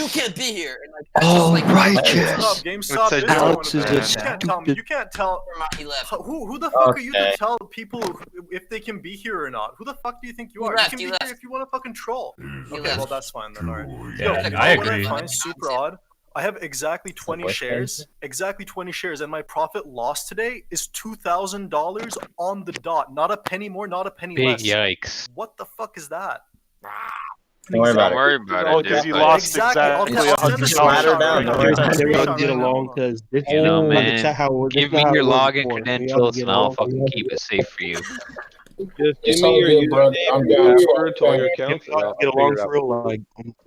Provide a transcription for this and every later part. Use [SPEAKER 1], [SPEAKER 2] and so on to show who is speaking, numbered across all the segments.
[SPEAKER 1] you can't be here. And like,
[SPEAKER 2] Righteous.
[SPEAKER 3] GameStop is
[SPEAKER 2] Alex is
[SPEAKER 3] going
[SPEAKER 2] a
[SPEAKER 3] to ban. You can't tell me. You can't tell.
[SPEAKER 1] he left.
[SPEAKER 3] Who the fuck are you to tell people if they can be here or not? Who the fuck do you think you are? You can be here if you want to fucking troll. Okay, well that's fine then. All right.
[SPEAKER 4] Yeah, I agree.
[SPEAKER 3] What I find super odd. I have exactly 20 shares. Exactly 20 shares, and my profit loss today is $2,000 on the dot. Not a penny more, not a penny less.
[SPEAKER 4] Big yikes.
[SPEAKER 3] What the fuck is that?
[SPEAKER 5] Don't worry about it.
[SPEAKER 6] Oh, because you lost exactly $100.
[SPEAKER 7] They all get along because
[SPEAKER 4] Give me your login credentials and I'll fucking keep it safe for you.
[SPEAKER 7] Just give me your password to all your accounts.
[SPEAKER 2] Get along for real.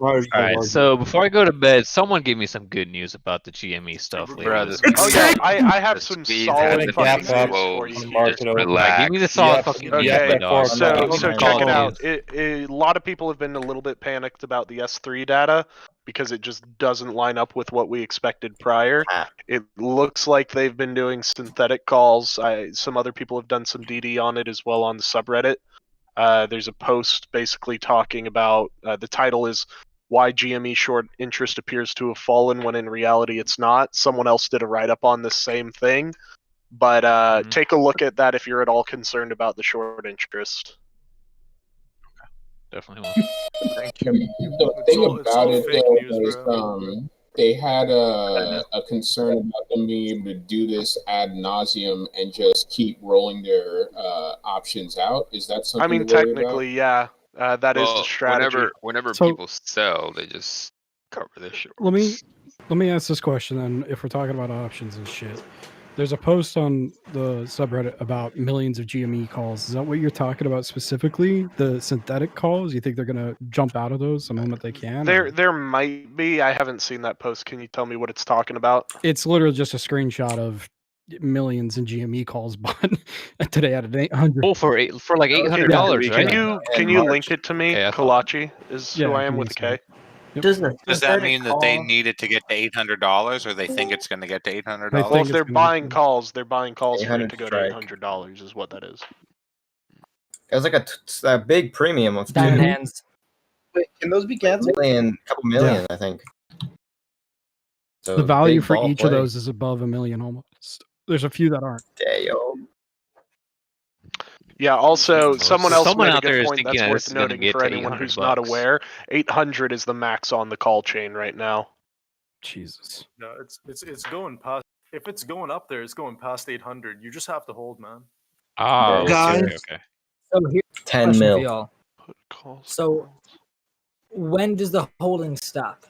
[SPEAKER 4] Alright, so before I go to bed, someone give me some good news about the GME stuff later.
[SPEAKER 6] Oh yeah, I have some solid fucking news for you.
[SPEAKER 4] Give me the solid fucking news.
[SPEAKER 6] Okay, so check it out. A lot of people have been a little bit panicked about the S3 data because it just doesn't line up with what we expected prior. It looks like they've been doing synthetic calls. Some other people have done some DD on it as well on the subreddit. There's a post basically talking about, the title is Why GME Short Interest Appears to Have Fallen When in Reality It's Not. Someone else did a write-up on this same thing. But take a look at that if you're at all concerned about the short interest.
[SPEAKER 4] Definitely will.
[SPEAKER 5] Thank you. The thing about it though is they had a concern about them being able to do this ad nauseum and just keep rolling their options out. Is that something?
[SPEAKER 6] I mean, technically, yeah. That is the strategy.
[SPEAKER 8] Whenever people sell, they just cover their shit.
[SPEAKER 9] Let me ask this question then. If we're talking about options and shit, there's a post on the subreddit about millions of GME calls. Is that what you're talking about specifically? The synthetic calls? You think they're gonna jump out of those the moment they can?
[SPEAKER 6] There might be. I haven't seen that post. Can you tell me what it's talking about?
[SPEAKER 9] It's literally just a screenshot of millions in GME calls bought today at 800.
[SPEAKER 4] Oh, for like $800, right?
[SPEAKER 6] Can you link it to me? Kalachi is who I am with a K.
[SPEAKER 10] Does that mean that they need it to get to $800, or they think it's going to get to $800?
[SPEAKER 6] Well, if they're buying calls, for it to go to $800 is what that is.
[SPEAKER 5] It was like a big premium of
[SPEAKER 11] diamond hands.
[SPEAKER 5] Wait, can those be canceled? A couple million, I think. So
[SPEAKER 9] the value for each of those is above $1 million almost. There's a few that aren't.
[SPEAKER 5] Damn.
[SPEAKER 6] Yeah, also, someone else made a
[SPEAKER 4] out there
[SPEAKER 6] good
[SPEAKER 4] is
[SPEAKER 6] point
[SPEAKER 4] thinking
[SPEAKER 6] that's
[SPEAKER 4] it's
[SPEAKER 6] worth
[SPEAKER 4] gonna
[SPEAKER 6] noting
[SPEAKER 4] get
[SPEAKER 6] for
[SPEAKER 4] to
[SPEAKER 6] anyone who's
[SPEAKER 4] $800.
[SPEAKER 6] not aware. 800 is the max on the call chain right now.
[SPEAKER 9] Jesus.
[SPEAKER 3] No, it's going past. If it's going up there, it's going past 800. You just have to hold, man.
[SPEAKER 4] Oh,
[SPEAKER 9] guys.
[SPEAKER 4] Okay.
[SPEAKER 11] So here's
[SPEAKER 5] 10 mil.
[SPEAKER 11] y'all. So when does the holding stop?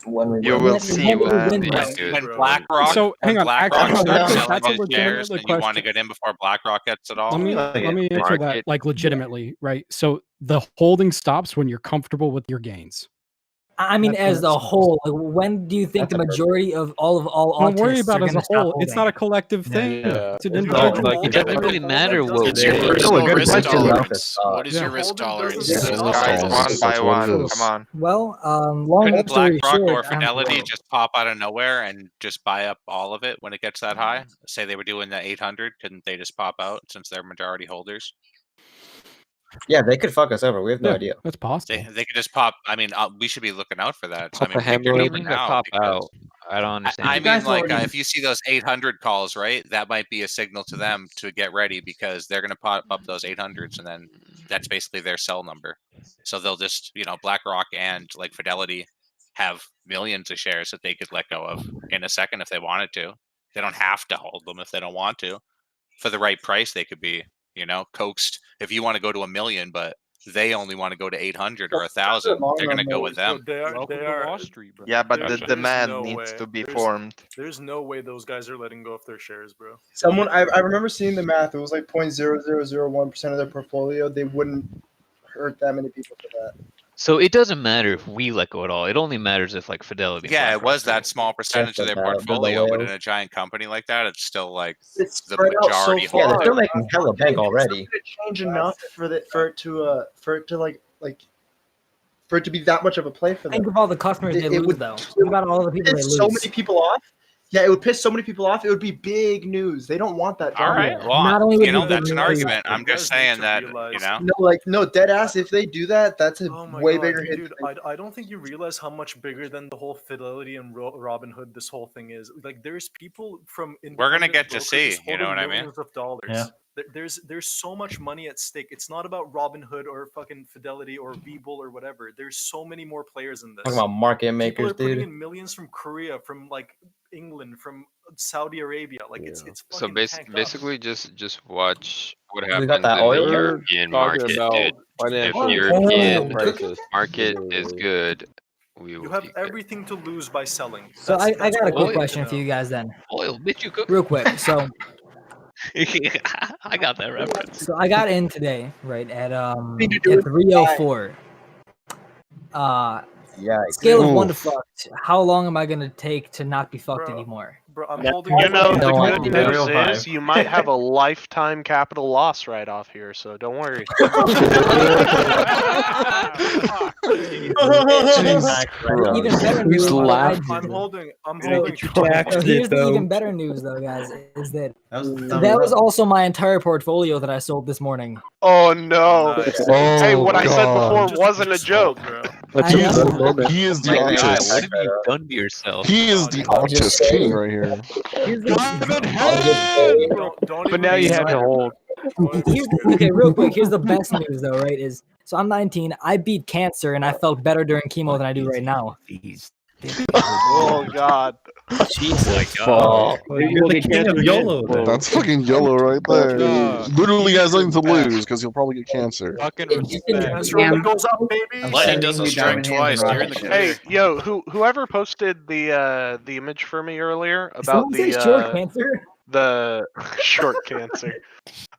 [SPEAKER 8] You will see when
[SPEAKER 10] BlackRock.
[SPEAKER 9] So hang on.
[SPEAKER 10] BlackRock starts
[SPEAKER 9] That's
[SPEAKER 10] selling
[SPEAKER 9] a
[SPEAKER 10] his
[SPEAKER 9] legitimate
[SPEAKER 10] shares, and you want to get in before BlackRock gets it all.
[SPEAKER 9] Let me answer that like legitimately, right? So the holding stops when you're comfortable with your gains.
[SPEAKER 11] I mean, as the whole, like, when do you think the majority of all
[SPEAKER 9] Don't worry about it as a whole. It's not a collective thing. It's an individual.
[SPEAKER 4] It doesn't really matter what.
[SPEAKER 1] It's your personal risk tolerance. What is your risk tolerance?
[SPEAKER 8] Guys, one by one. Come on.
[SPEAKER 11] Well, long
[SPEAKER 10] Couldn't
[SPEAKER 11] story
[SPEAKER 10] BlackRock
[SPEAKER 11] short,
[SPEAKER 10] or Fidelity just pop out of nowhere and just buy up all of it when it gets that high? Say they were doing the 800, couldn't they just pop out since they're majority holders?
[SPEAKER 5] Yeah, they could fuck us over. We have no idea.
[SPEAKER 9] That's possible.
[SPEAKER 10] They could just pop. I mean, we should be looking out for that. So, I
[SPEAKER 4] Pop a
[SPEAKER 10] mean, pick your
[SPEAKER 4] hamburger
[SPEAKER 10] number
[SPEAKER 4] and
[SPEAKER 10] now.
[SPEAKER 4] pop
[SPEAKER 10] because-
[SPEAKER 4] out. I don't understand.
[SPEAKER 10] I mean, like, if you see those 800 calls, right, that might be a signal to them to get ready because they're going to pop up those 800s, and then that's basically their cell number. So they'll just, BlackRock and like Fidelity have millions of shares that they could let go of in a second if they wanted to. They don't have to hold them if they don't want to. For the right price, they could be, coaxed. If you want to go to $1 million, but they only want to go to 800 or 1,000, they're going to go with them.
[SPEAKER 3] They are
[SPEAKER 7] Wall Street, bro.
[SPEAKER 8] Yeah, but the
[SPEAKER 3] There's
[SPEAKER 8] demand
[SPEAKER 3] no
[SPEAKER 8] needs
[SPEAKER 3] way.
[SPEAKER 8] to be
[SPEAKER 3] There's-
[SPEAKER 8] formed.
[SPEAKER 3] There's no way those guys are letting go of their shares, bro.
[SPEAKER 12] I remember seeing the math. It was like 0.0001% of their portfolio. They wouldn't hurt that many people for that.
[SPEAKER 4] So it doesn't matter if we let go at all. It only matters if like Fidelity. and
[SPEAKER 10] Yeah, it
[SPEAKER 4] BlackRock
[SPEAKER 10] was
[SPEAKER 4] do it.
[SPEAKER 10] that small percentage of their
[SPEAKER 5] the
[SPEAKER 10] portfolio, but
[SPEAKER 5] whales.
[SPEAKER 10] in a giant company like that, it's still like
[SPEAKER 12] It's
[SPEAKER 10] the
[SPEAKER 12] spread out so
[SPEAKER 10] majority
[SPEAKER 12] far.
[SPEAKER 5] Yeah, they're still
[SPEAKER 10] holder.
[SPEAKER 5] making hella bank already.
[SPEAKER 12] It's not gonna change enough for it to be that much of a play for them.
[SPEAKER 11] think of all the customers they
[SPEAKER 12] It
[SPEAKER 11] lose,
[SPEAKER 12] would-
[SPEAKER 11] though. Think about all the people they
[SPEAKER 12] It's
[SPEAKER 11] lose.
[SPEAKER 12] so many people off. Yeah, it would piss so many people off. It would be big news. They don't want that.
[SPEAKER 10] All right.
[SPEAKER 12] drama.
[SPEAKER 10] Well,
[SPEAKER 11] Not only would
[SPEAKER 10] you know,
[SPEAKER 11] it be
[SPEAKER 10] that's an
[SPEAKER 11] big news,
[SPEAKER 10] argument. I'm just saying that, you know.
[SPEAKER 12] No, dead ass. If they do that, that's a
[SPEAKER 3] Oh my
[SPEAKER 12] way
[SPEAKER 3] God,
[SPEAKER 12] bigger hit.
[SPEAKER 3] dude! I don't think you realize how much bigger than the whole Fidelity and Robin Hood this whole thing is. Like, there's people from
[SPEAKER 10] We're gonna
[SPEAKER 3] independent
[SPEAKER 10] get to
[SPEAKER 3] brokers
[SPEAKER 10] see. You know
[SPEAKER 3] holding
[SPEAKER 10] what I mean?
[SPEAKER 3] millions of dollars.
[SPEAKER 2] Yeah.
[SPEAKER 3] There's so much money at stake. It's not about Robin Hood or fucking Fidelity or Webull or whatever. There's so many more players in this.
[SPEAKER 2] Talking about market
[SPEAKER 3] People
[SPEAKER 2] makers,
[SPEAKER 3] are putting
[SPEAKER 2] dude.
[SPEAKER 3] in millions from Korea, from like England, from Saudi Arabia. Like it's
[SPEAKER 8] So
[SPEAKER 3] fucking tanked up.
[SPEAKER 8] basically, just watch what
[SPEAKER 2] We
[SPEAKER 8] happens
[SPEAKER 2] got
[SPEAKER 8] in
[SPEAKER 2] that
[SPEAKER 8] the
[SPEAKER 2] oil?
[SPEAKER 8] European market, dude. If European market is good, we will
[SPEAKER 3] You have
[SPEAKER 8] be good.
[SPEAKER 3] everything to lose by selling.
[SPEAKER 11] So I
[SPEAKER 3] That's
[SPEAKER 11] got a
[SPEAKER 3] all
[SPEAKER 11] quick
[SPEAKER 3] you
[SPEAKER 11] question
[SPEAKER 3] need to
[SPEAKER 11] for you
[SPEAKER 3] know.
[SPEAKER 11] guys then,
[SPEAKER 4] Oil, bitch, you cook.
[SPEAKER 11] real quick. So
[SPEAKER 4] I got that reference.
[SPEAKER 11] so I got in today, right at at
[SPEAKER 12] Need to do it
[SPEAKER 11] 3:04.
[SPEAKER 2] Yeah.
[SPEAKER 11] Scale of 1 to fucked. How long am I gonna take to not be fucked
[SPEAKER 3] Bro.
[SPEAKER 11] anymore?
[SPEAKER 3] Bro, I'm holding.
[SPEAKER 6] You know, the
[SPEAKER 2] No,
[SPEAKER 6] good
[SPEAKER 2] the
[SPEAKER 6] news
[SPEAKER 2] real vibe.
[SPEAKER 6] is you might have a lifetime capital loss right off here, so don't worry.
[SPEAKER 11] Even better news.
[SPEAKER 3] I'm holding.
[SPEAKER 11] So here's the even better news, though, guys, is that that was also my entire portfolio that I sold this morning.
[SPEAKER 6] Oh no!
[SPEAKER 3] Nice.
[SPEAKER 6] Hey, what I said
[SPEAKER 3] God.
[SPEAKER 6] before wasn't a joke.
[SPEAKER 11] I know.
[SPEAKER 13] He is the
[SPEAKER 4] My guy,
[SPEAKER 13] artist.
[SPEAKER 4] what have you done to yourself?
[SPEAKER 13] He is the artist king right here.
[SPEAKER 11] Here's the-
[SPEAKER 3] But
[SPEAKER 6] now you have to hold.
[SPEAKER 11] okay, real quick. Here's the best news, though, right? Is so I'm 19. I beat cancer, and I felt better during chemo than I do right now.
[SPEAKER 6] Oh god.
[SPEAKER 4] Jesus. Oh my God.
[SPEAKER 2] You're the king of YOLO.
[SPEAKER 13] That's fucking YOLO right there. Literally has nothing to lose because he'll probably get cancer.
[SPEAKER 1] Fucking
[SPEAKER 3] Cancer only goes up, baby.
[SPEAKER 10] Lightning doesn't strike twice. You're in the
[SPEAKER 6] Hey,
[SPEAKER 10] clear.
[SPEAKER 6] yo, whoever posted the image for me earlier about
[SPEAKER 11] Someone say short cancer.
[SPEAKER 6] the short cancer.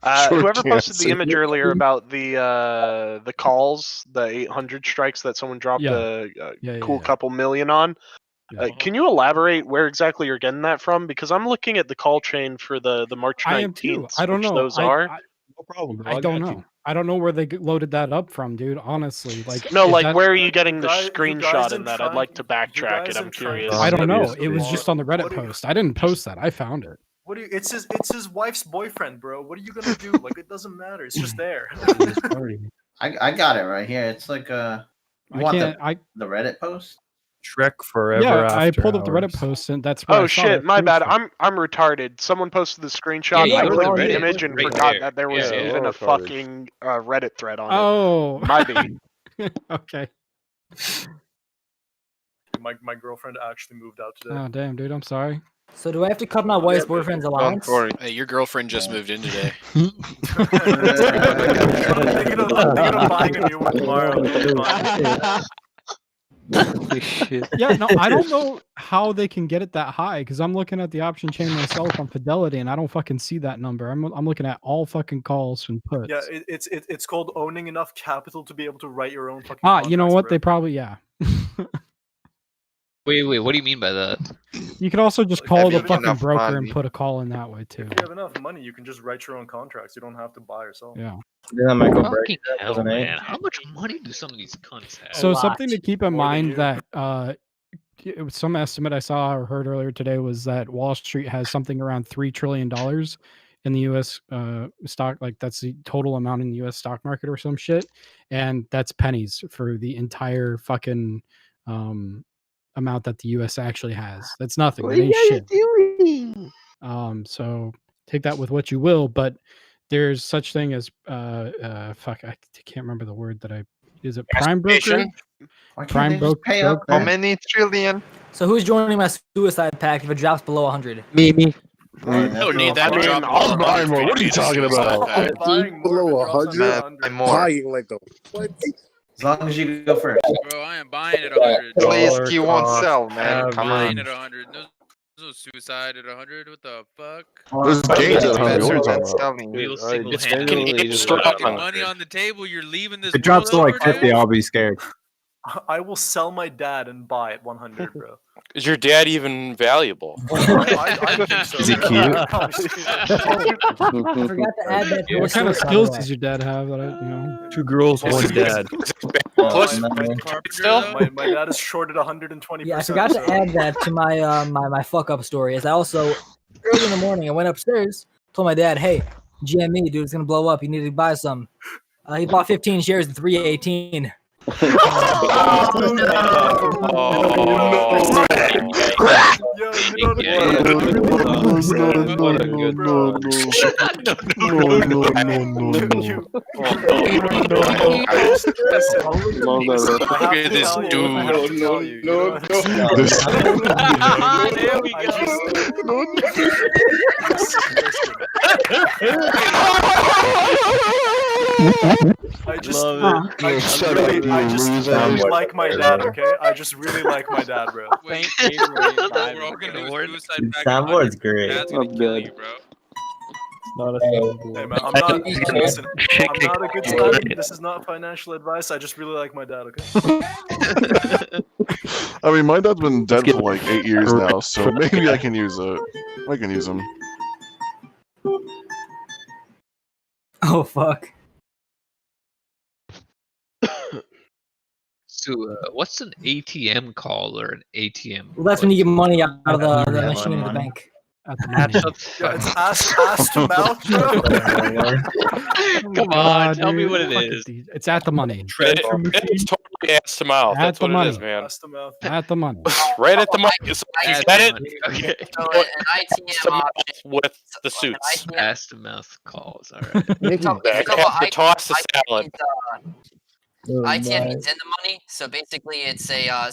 [SPEAKER 13] Short
[SPEAKER 6] Whoever posted the
[SPEAKER 13] cancer.
[SPEAKER 6] image earlier about the calls, the 800 strikes that someone dropped a cool couple million on. Can you elaborate where exactly you're getting that from? Because I'm looking at the call chain for the March 19th.
[SPEAKER 9] I am too. I don't
[SPEAKER 6] which
[SPEAKER 9] know.
[SPEAKER 6] Those are.
[SPEAKER 13] No problem, bro.
[SPEAKER 9] I don't know. I don't know where they loaded that up from, dude. Honestly, like
[SPEAKER 6] No,
[SPEAKER 9] is
[SPEAKER 6] like
[SPEAKER 9] that-
[SPEAKER 6] where are you getting the
[SPEAKER 3] guys
[SPEAKER 6] screenshot in
[SPEAKER 3] in
[SPEAKER 6] that?
[SPEAKER 3] Trump-
[SPEAKER 6] I'd like to
[SPEAKER 3] you
[SPEAKER 6] backtrack
[SPEAKER 3] guys
[SPEAKER 6] it. I'm
[SPEAKER 3] in
[SPEAKER 6] curious.
[SPEAKER 3] Trump-
[SPEAKER 9] I don't know.
[SPEAKER 2] Obviously.
[SPEAKER 9] It was just on the Reddit post. I didn't post that. I found it.
[SPEAKER 3] What do you? It's his wife's boyfriend, bro. What are you gonna do? Like, it doesn't matter. It's just there.
[SPEAKER 14] I got it right here. It's like you
[SPEAKER 9] I
[SPEAKER 14] want
[SPEAKER 9] can't.
[SPEAKER 14] the Reddit post?
[SPEAKER 2] Shrek forever.
[SPEAKER 9] Yeah, I
[SPEAKER 2] after
[SPEAKER 9] pulled up the Reddit
[SPEAKER 2] hours.
[SPEAKER 9] post, and that's. Where I
[SPEAKER 6] Oh
[SPEAKER 9] saw
[SPEAKER 6] shit,
[SPEAKER 9] that
[SPEAKER 6] my bad.
[SPEAKER 9] screenshot.
[SPEAKER 6] I'm retarded. Someone posted the screenshot.
[SPEAKER 4] Yeah,
[SPEAKER 6] I
[SPEAKER 4] you
[SPEAKER 6] clicked
[SPEAKER 4] were
[SPEAKER 6] the
[SPEAKER 4] Reddit.
[SPEAKER 6] image and
[SPEAKER 4] Right
[SPEAKER 6] forgot
[SPEAKER 4] there.
[SPEAKER 6] that there was
[SPEAKER 4] Yeah,
[SPEAKER 6] even
[SPEAKER 13] we're
[SPEAKER 6] a
[SPEAKER 13] retarded.
[SPEAKER 6] fucking Reddit thread on
[SPEAKER 9] Oh,
[SPEAKER 6] it. My bad.
[SPEAKER 9] okay.
[SPEAKER 3] My girlfriend actually moved out today.
[SPEAKER 9] Oh damn, dude. I'm sorry.
[SPEAKER 11] So do I have to cut my wife's boyfriend's allowance?
[SPEAKER 1] Hey, your girlfriend just moved in today.
[SPEAKER 3] Thinking of buying a new one tomorrow.
[SPEAKER 4] Holy shit.
[SPEAKER 9] Yeah, no, I don't know how they can get it that high because I'm looking at the option chain myself on Fidelity, and I don't fucking see that number. I'm looking at all fucking calls and puts.
[SPEAKER 3] Yeah, it's called owning enough capital to be able to write your own fucking.
[SPEAKER 9] You know
[SPEAKER 3] contracts,
[SPEAKER 9] what?
[SPEAKER 3] bro.
[SPEAKER 9] They probably
[SPEAKER 4] Wait, what do you mean by that?
[SPEAKER 9] You could also just
[SPEAKER 3] Like,
[SPEAKER 9] call
[SPEAKER 3] if you
[SPEAKER 9] the
[SPEAKER 3] have
[SPEAKER 9] fucking
[SPEAKER 3] enough
[SPEAKER 9] broker
[SPEAKER 3] money.
[SPEAKER 9] and put a call in that way too.
[SPEAKER 3] If you have enough money, you can just write your own contracts. You don't have to buy or sell.
[SPEAKER 9] Yeah.
[SPEAKER 2] Then I go
[SPEAKER 4] Fucking hell, man. How much money do some of these cunts have?
[SPEAKER 9] So something to keep in mind that it was some estimate I saw or heard earlier today was that Wall Street has something around $3 trillion in the U.S. Stock, like that's the total amount in the U.S. stock market or some shit, and that's pennies for the entire fucking amount that the U.S. actually has. That's nothing. That ain't shit.
[SPEAKER 13] doing?
[SPEAKER 9] So take that with what you will, but there's such thing as fuck, I can't remember the word that is it prime broker? Prime broker.
[SPEAKER 11] How
[SPEAKER 7] many trillion?
[SPEAKER 11] So who's joining my suicide pact if it drops below 100?
[SPEAKER 2] Me.
[SPEAKER 1] don't need that to drop
[SPEAKER 13] I'm buying more. What are you talking about?
[SPEAKER 5] Below 100,
[SPEAKER 7] I'm
[SPEAKER 5] buying like a what?
[SPEAKER 14] As long as you go first.
[SPEAKER 1] Bro, I am buying at 100.
[SPEAKER 7] Please, he won't sell, man.
[SPEAKER 1] I'm
[SPEAKER 7] Come
[SPEAKER 1] buying
[SPEAKER 7] on.
[SPEAKER 1] at 100. No suicide at 100. What the fuck?
[SPEAKER 13] There's games at 100. What are you
[SPEAKER 7] Better
[SPEAKER 13] talking
[SPEAKER 7] than
[SPEAKER 13] about?
[SPEAKER 7] selling.
[SPEAKER 4] Real
[SPEAKER 1] It's
[SPEAKER 4] single-handedly
[SPEAKER 1] fucking
[SPEAKER 4] just
[SPEAKER 1] fucking
[SPEAKER 4] dropping.
[SPEAKER 1] money on the table. You're leaving this.
[SPEAKER 2] If it drops to
[SPEAKER 1] world
[SPEAKER 2] like
[SPEAKER 1] over,
[SPEAKER 2] 50,
[SPEAKER 1] dude?
[SPEAKER 2] I'll be scared.
[SPEAKER 3] I will sell my dad and buy at 100, bro.
[SPEAKER 15] Is your dad even valuable?
[SPEAKER 3] I think so.
[SPEAKER 2] Is he cute?
[SPEAKER 11] I forgot to add that. To
[SPEAKER 9] What
[SPEAKER 11] the
[SPEAKER 9] kind of
[SPEAKER 11] source, by the
[SPEAKER 9] skills
[SPEAKER 11] way.
[SPEAKER 9] does your dad have? That I,
[SPEAKER 2] 2 girls, 1 dad.
[SPEAKER 15] Plus,
[SPEAKER 3] my dad is shorted 120%.
[SPEAKER 11] Yeah, I forgot to add that to my my fuck up story. Is I also early in the morning I went upstairs, told my dad, "Hey, GME, dude, it's gonna blow up. You need to buy some." He bought 15 shares at 318.
[SPEAKER 1] Look at this dude.
[SPEAKER 3] I just really like my dad, okay? I just really like my dad, bro.
[SPEAKER 7] Soundboard's great.
[SPEAKER 2] Not a
[SPEAKER 3] Hey man, I'm not. Listen, I'm not a good student. This is not financial advice. I just really like my dad, okay?
[SPEAKER 13] I mean, my dad's been dead for like 8 years now, so maybe I can use it. I can use him.
[SPEAKER 11] Oh fuck.
[SPEAKER 4] So, what's an ATM call or an ATM?
[SPEAKER 11] Well, that's when you get money out of the machine in the bank.
[SPEAKER 3] It's ass to mouth, bro.
[SPEAKER 4] Come on, tell me what it is.
[SPEAKER 9] It's at the money.
[SPEAKER 15] It's totally ass to mouth. That's what it is, man.
[SPEAKER 3] Ass to mouth.
[SPEAKER 9] At the money.
[SPEAKER 15] Right at the money. So you get it?
[SPEAKER 8] Okay.
[SPEAKER 16] So an ITM
[SPEAKER 15] with the suits.
[SPEAKER 4] Ass to mouth calls. All right.
[SPEAKER 15] The toss the salad.
[SPEAKER 16] ITM means in the money. So basically, it's a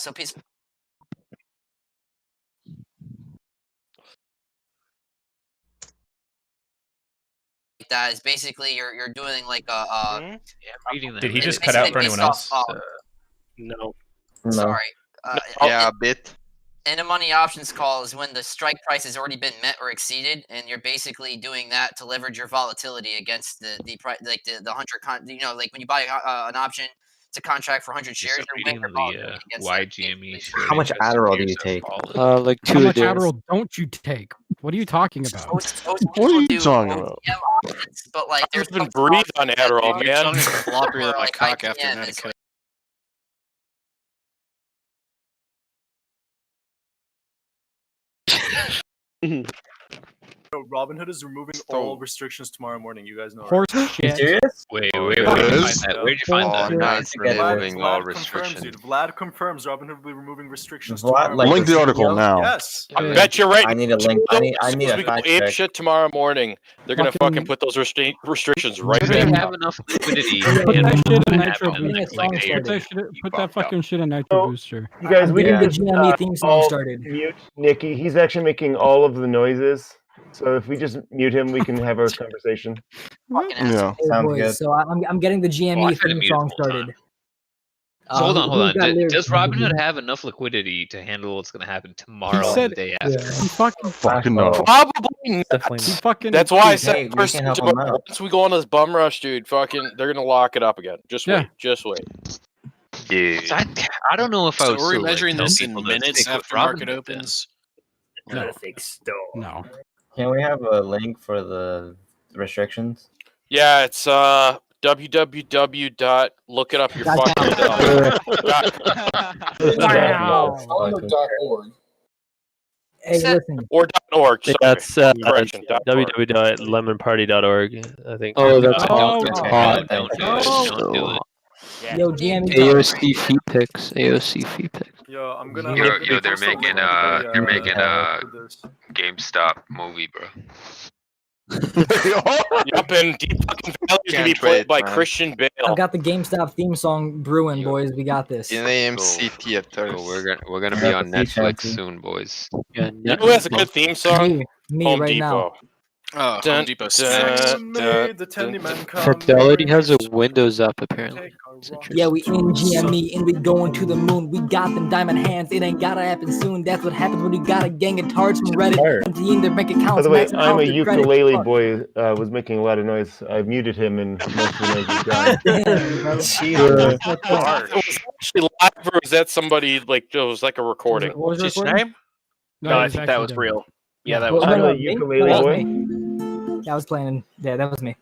[SPEAKER 16] that is basically you're doing like a.
[SPEAKER 1] Did he just cut out for anyone else?
[SPEAKER 6] No.
[SPEAKER 16] Sorry.
[SPEAKER 8] Yeah, a bit.
[SPEAKER 16] In a money options call is when the strike price has already been met or exceeded, and you're basically doing that to leverage your volatility against the price, like the 100 like when you buy an option. It's a contract for 100 shares.
[SPEAKER 4] Why GME?
[SPEAKER 7] How much Adderall do you take?
[SPEAKER 9] Like 2 How much Adderall don't you take? What are you talking about?
[SPEAKER 13] What are you talking about?
[SPEAKER 16] But like,
[SPEAKER 15] there's been breathe on Adderall, man.
[SPEAKER 1] Your tongue is floppier than my cock after Medicaid.
[SPEAKER 3] Bro, Robinhood is removing all restrictions tomorrow morning. You guys know.
[SPEAKER 9] Horse
[SPEAKER 3] Right?
[SPEAKER 9] shit.
[SPEAKER 4] Wait, where'd you find that?
[SPEAKER 8] Not removing all
[SPEAKER 3] Vlad
[SPEAKER 8] restrictions.
[SPEAKER 3] confirms, dude. Vlad confirms Robinhood will be removing restrictions.
[SPEAKER 7] Vlad,
[SPEAKER 3] tomorrow
[SPEAKER 7] like
[SPEAKER 3] morning.
[SPEAKER 13] Link the article now.
[SPEAKER 3] Yes.
[SPEAKER 15] I bet you're right.
[SPEAKER 7] I need a link. I need
[SPEAKER 15] As
[SPEAKER 7] a
[SPEAKER 15] we go
[SPEAKER 7] fact
[SPEAKER 15] ape
[SPEAKER 7] check.
[SPEAKER 15] shit tomorrow morning, they're gonna fucking put those restrictions right
[SPEAKER 4] Do they
[SPEAKER 15] back.
[SPEAKER 4] have enough liquidity?
[SPEAKER 9] Put that shit in Nitro
[SPEAKER 4] Happen in the
[SPEAKER 9] Booster.
[SPEAKER 4] next, like,
[SPEAKER 9] Put that fucking shit in Nitro Booster.
[SPEAKER 17] You guys, we
[SPEAKER 11] Getting
[SPEAKER 17] can
[SPEAKER 11] the
[SPEAKER 17] just
[SPEAKER 11] GME theme song
[SPEAKER 17] all
[SPEAKER 11] started.
[SPEAKER 17] mute Nikki. He's actually making all of the noises. So if we just mute him, we can have our conversation.
[SPEAKER 13] Yeah.
[SPEAKER 11] Hey,
[SPEAKER 7] Sounds
[SPEAKER 11] boys,
[SPEAKER 7] good.
[SPEAKER 11] so I'm getting the GME
[SPEAKER 4] I tried to
[SPEAKER 11] theme
[SPEAKER 4] mute
[SPEAKER 11] song
[SPEAKER 4] it the whole time.
[SPEAKER 11] started.
[SPEAKER 4] So hold on.
[SPEAKER 11] who's got lyrics?
[SPEAKER 4] Does Robinhood have enough liquidity to handle what's going to happen tomorrow
[SPEAKER 9] He said-
[SPEAKER 4] and the day after?
[SPEAKER 9] He
[SPEAKER 13] Fucking no.
[SPEAKER 15] Probably not.
[SPEAKER 2] Definitely
[SPEAKER 9] He
[SPEAKER 2] not.
[SPEAKER 9] fucking.
[SPEAKER 15] That's why I
[SPEAKER 7] Hey,
[SPEAKER 15] said
[SPEAKER 7] we
[SPEAKER 15] first.
[SPEAKER 7] can help him out.
[SPEAKER 15] Once we go on this bum rush, dude, fucking, they're gonna lock it up again. Just
[SPEAKER 9] Yeah.
[SPEAKER 15] wait. Just wait.
[SPEAKER 8] Yeah.
[SPEAKER 4] So I don't know if I
[SPEAKER 1] So
[SPEAKER 4] would
[SPEAKER 1] are we
[SPEAKER 4] still, like,
[SPEAKER 1] measuring
[SPEAKER 4] tell
[SPEAKER 1] this in
[SPEAKER 4] people to
[SPEAKER 1] minutes
[SPEAKER 4] stick with
[SPEAKER 1] after market
[SPEAKER 4] Robinhood then.
[SPEAKER 1] opens?
[SPEAKER 9] No.
[SPEAKER 7] Can we have a link for the restrictions?
[SPEAKER 15] Yeah, it's www.lookitupyourfucking.org.
[SPEAKER 11] Hey, listen.
[SPEAKER 15] Or .org. Sorry.
[SPEAKER 2] That's
[SPEAKER 15] Correction.
[SPEAKER 2] www.lemonparty.org. I think.
[SPEAKER 7] Oh,
[SPEAKER 4] Don't do it.
[SPEAKER 11] Yo, GME.
[SPEAKER 2] AOC fee picks. AOC fee picks.
[SPEAKER 3] Yo, I'm gonna.
[SPEAKER 8] Yo, they're making
[SPEAKER 3] this.
[SPEAKER 8] GameStop movie, bro.
[SPEAKER 15] Yup, and Deep Fucking Valley is gonna be played by Christian Bale.
[SPEAKER 11] I've got the GameStop theme song brewing, boys. We got this.
[SPEAKER 8] In AMC theaters. We're gonna be on Netflix soon, boys.
[SPEAKER 15] You know who has a good theme song?
[SPEAKER 11] Me
[SPEAKER 15] Home
[SPEAKER 11] right
[SPEAKER 15] Depot.
[SPEAKER 11] now.
[SPEAKER 1] Oh, Home Depot sucks.
[SPEAKER 2] Fidelity has a Windows app apparently.
[SPEAKER 11] Yeah, we in GME and we going to the moon. We got them diamond hands. It ain't gotta happen soon. That's what happens when you got a gang of tards from Reddit emptying their bank accounts.
[SPEAKER 17] By the way,
[SPEAKER 11] maxing
[SPEAKER 17] I'm
[SPEAKER 11] out
[SPEAKER 17] a
[SPEAKER 11] their credit.
[SPEAKER 17] ukulele
[SPEAKER 11] Fuck.
[SPEAKER 17] boy. Was making a lot of noise. I muted him, and most of the noise is gone.
[SPEAKER 11] Damn, bro.
[SPEAKER 15] actually live, or is that somebody like it was like a recording?
[SPEAKER 11] What was
[SPEAKER 15] What's his
[SPEAKER 11] recording?
[SPEAKER 15] name?
[SPEAKER 12] No, I
[SPEAKER 9] he's
[SPEAKER 12] think that
[SPEAKER 9] actually
[SPEAKER 12] was
[SPEAKER 9] done
[SPEAKER 12] real.
[SPEAKER 9] it.
[SPEAKER 12] Yeah, that
[SPEAKER 11] Oh,
[SPEAKER 12] was
[SPEAKER 11] no,
[SPEAKER 12] real.
[SPEAKER 11] no,
[SPEAKER 17] Ukulele
[SPEAKER 11] that was
[SPEAKER 17] boy?
[SPEAKER 11] me. Yeah, I was playing. Yeah, that was me.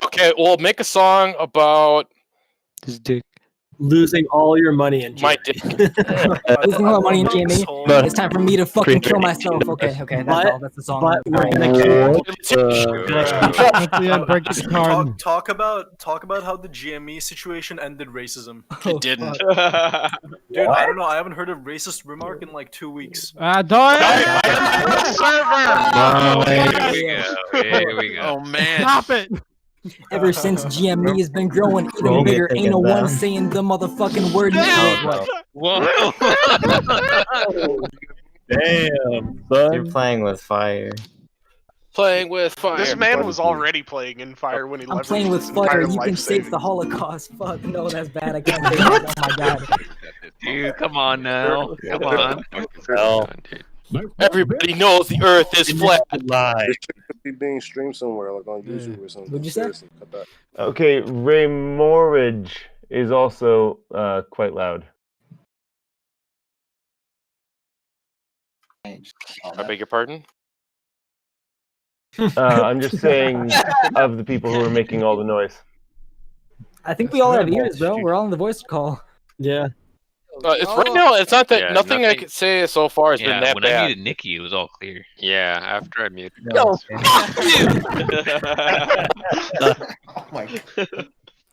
[SPEAKER 15] Okay, well, make a song about
[SPEAKER 2] His dick.
[SPEAKER 12] Losing all your money in
[SPEAKER 15] my
[SPEAKER 12] GME.
[SPEAKER 15] dick.
[SPEAKER 11] Losing all my money in GME. It's time for me to fucking kill myself. Okay, that's all. That's the song.
[SPEAKER 3] Talk about how the GME situation ended racism.
[SPEAKER 16] It didn't.
[SPEAKER 3] Dude, I don't know. I haven't heard a racist remark in like 2 weeks.
[SPEAKER 4] Here we go.
[SPEAKER 16] Oh man.
[SPEAKER 9] Stop it.
[SPEAKER 11] Ever since GME has been growing even bigger, ain't no one saying the motherfucking word.
[SPEAKER 4] Whoa.
[SPEAKER 7] Damn, son.
[SPEAKER 18] You're playing with fire.
[SPEAKER 15] Playing with fire.
[SPEAKER 6] This man was already playing in fire when he
[SPEAKER 11] I'm
[SPEAKER 6] leveraged
[SPEAKER 11] playing with
[SPEAKER 6] his
[SPEAKER 11] fire.
[SPEAKER 6] entire
[SPEAKER 11] You can
[SPEAKER 6] life
[SPEAKER 11] save
[SPEAKER 6] saving.
[SPEAKER 11] the Holocaust. Fuck no, that's bad. I can't say that. Oh my god.
[SPEAKER 4] Dude, come on now. Come on.
[SPEAKER 15] Everybody knows the Earth is flat.
[SPEAKER 7] Lie.
[SPEAKER 13] It should be being streamed somewhere, like on YouTube or something.
[SPEAKER 11] What'd you say?
[SPEAKER 13] Seriously, cut that.
[SPEAKER 17] Okay, Raymorage is also quite loud.
[SPEAKER 15] I beg your pardon?
[SPEAKER 17] I'm just saying of the people who are making all the noise.
[SPEAKER 11] I think we all have ears, bro. We're all in the voice call.
[SPEAKER 12] Yeah.
[SPEAKER 15] It's right now. It's not that
[SPEAKER 8] Yeah,
[SPEAKER 15] nothing I could say so far has been
[SPEAKER 4] Yeah,
[SPEAKER 15] that
[SPEAKER 4] when I
[SPEAKER 15] bad.
[SPEAKER 4] muted Nikki, it was all clear.
[SPEAKER 8] Yeah, after I muted.
[SPEAKER 11] Yo,
[SPEAKER 14] Oh my god.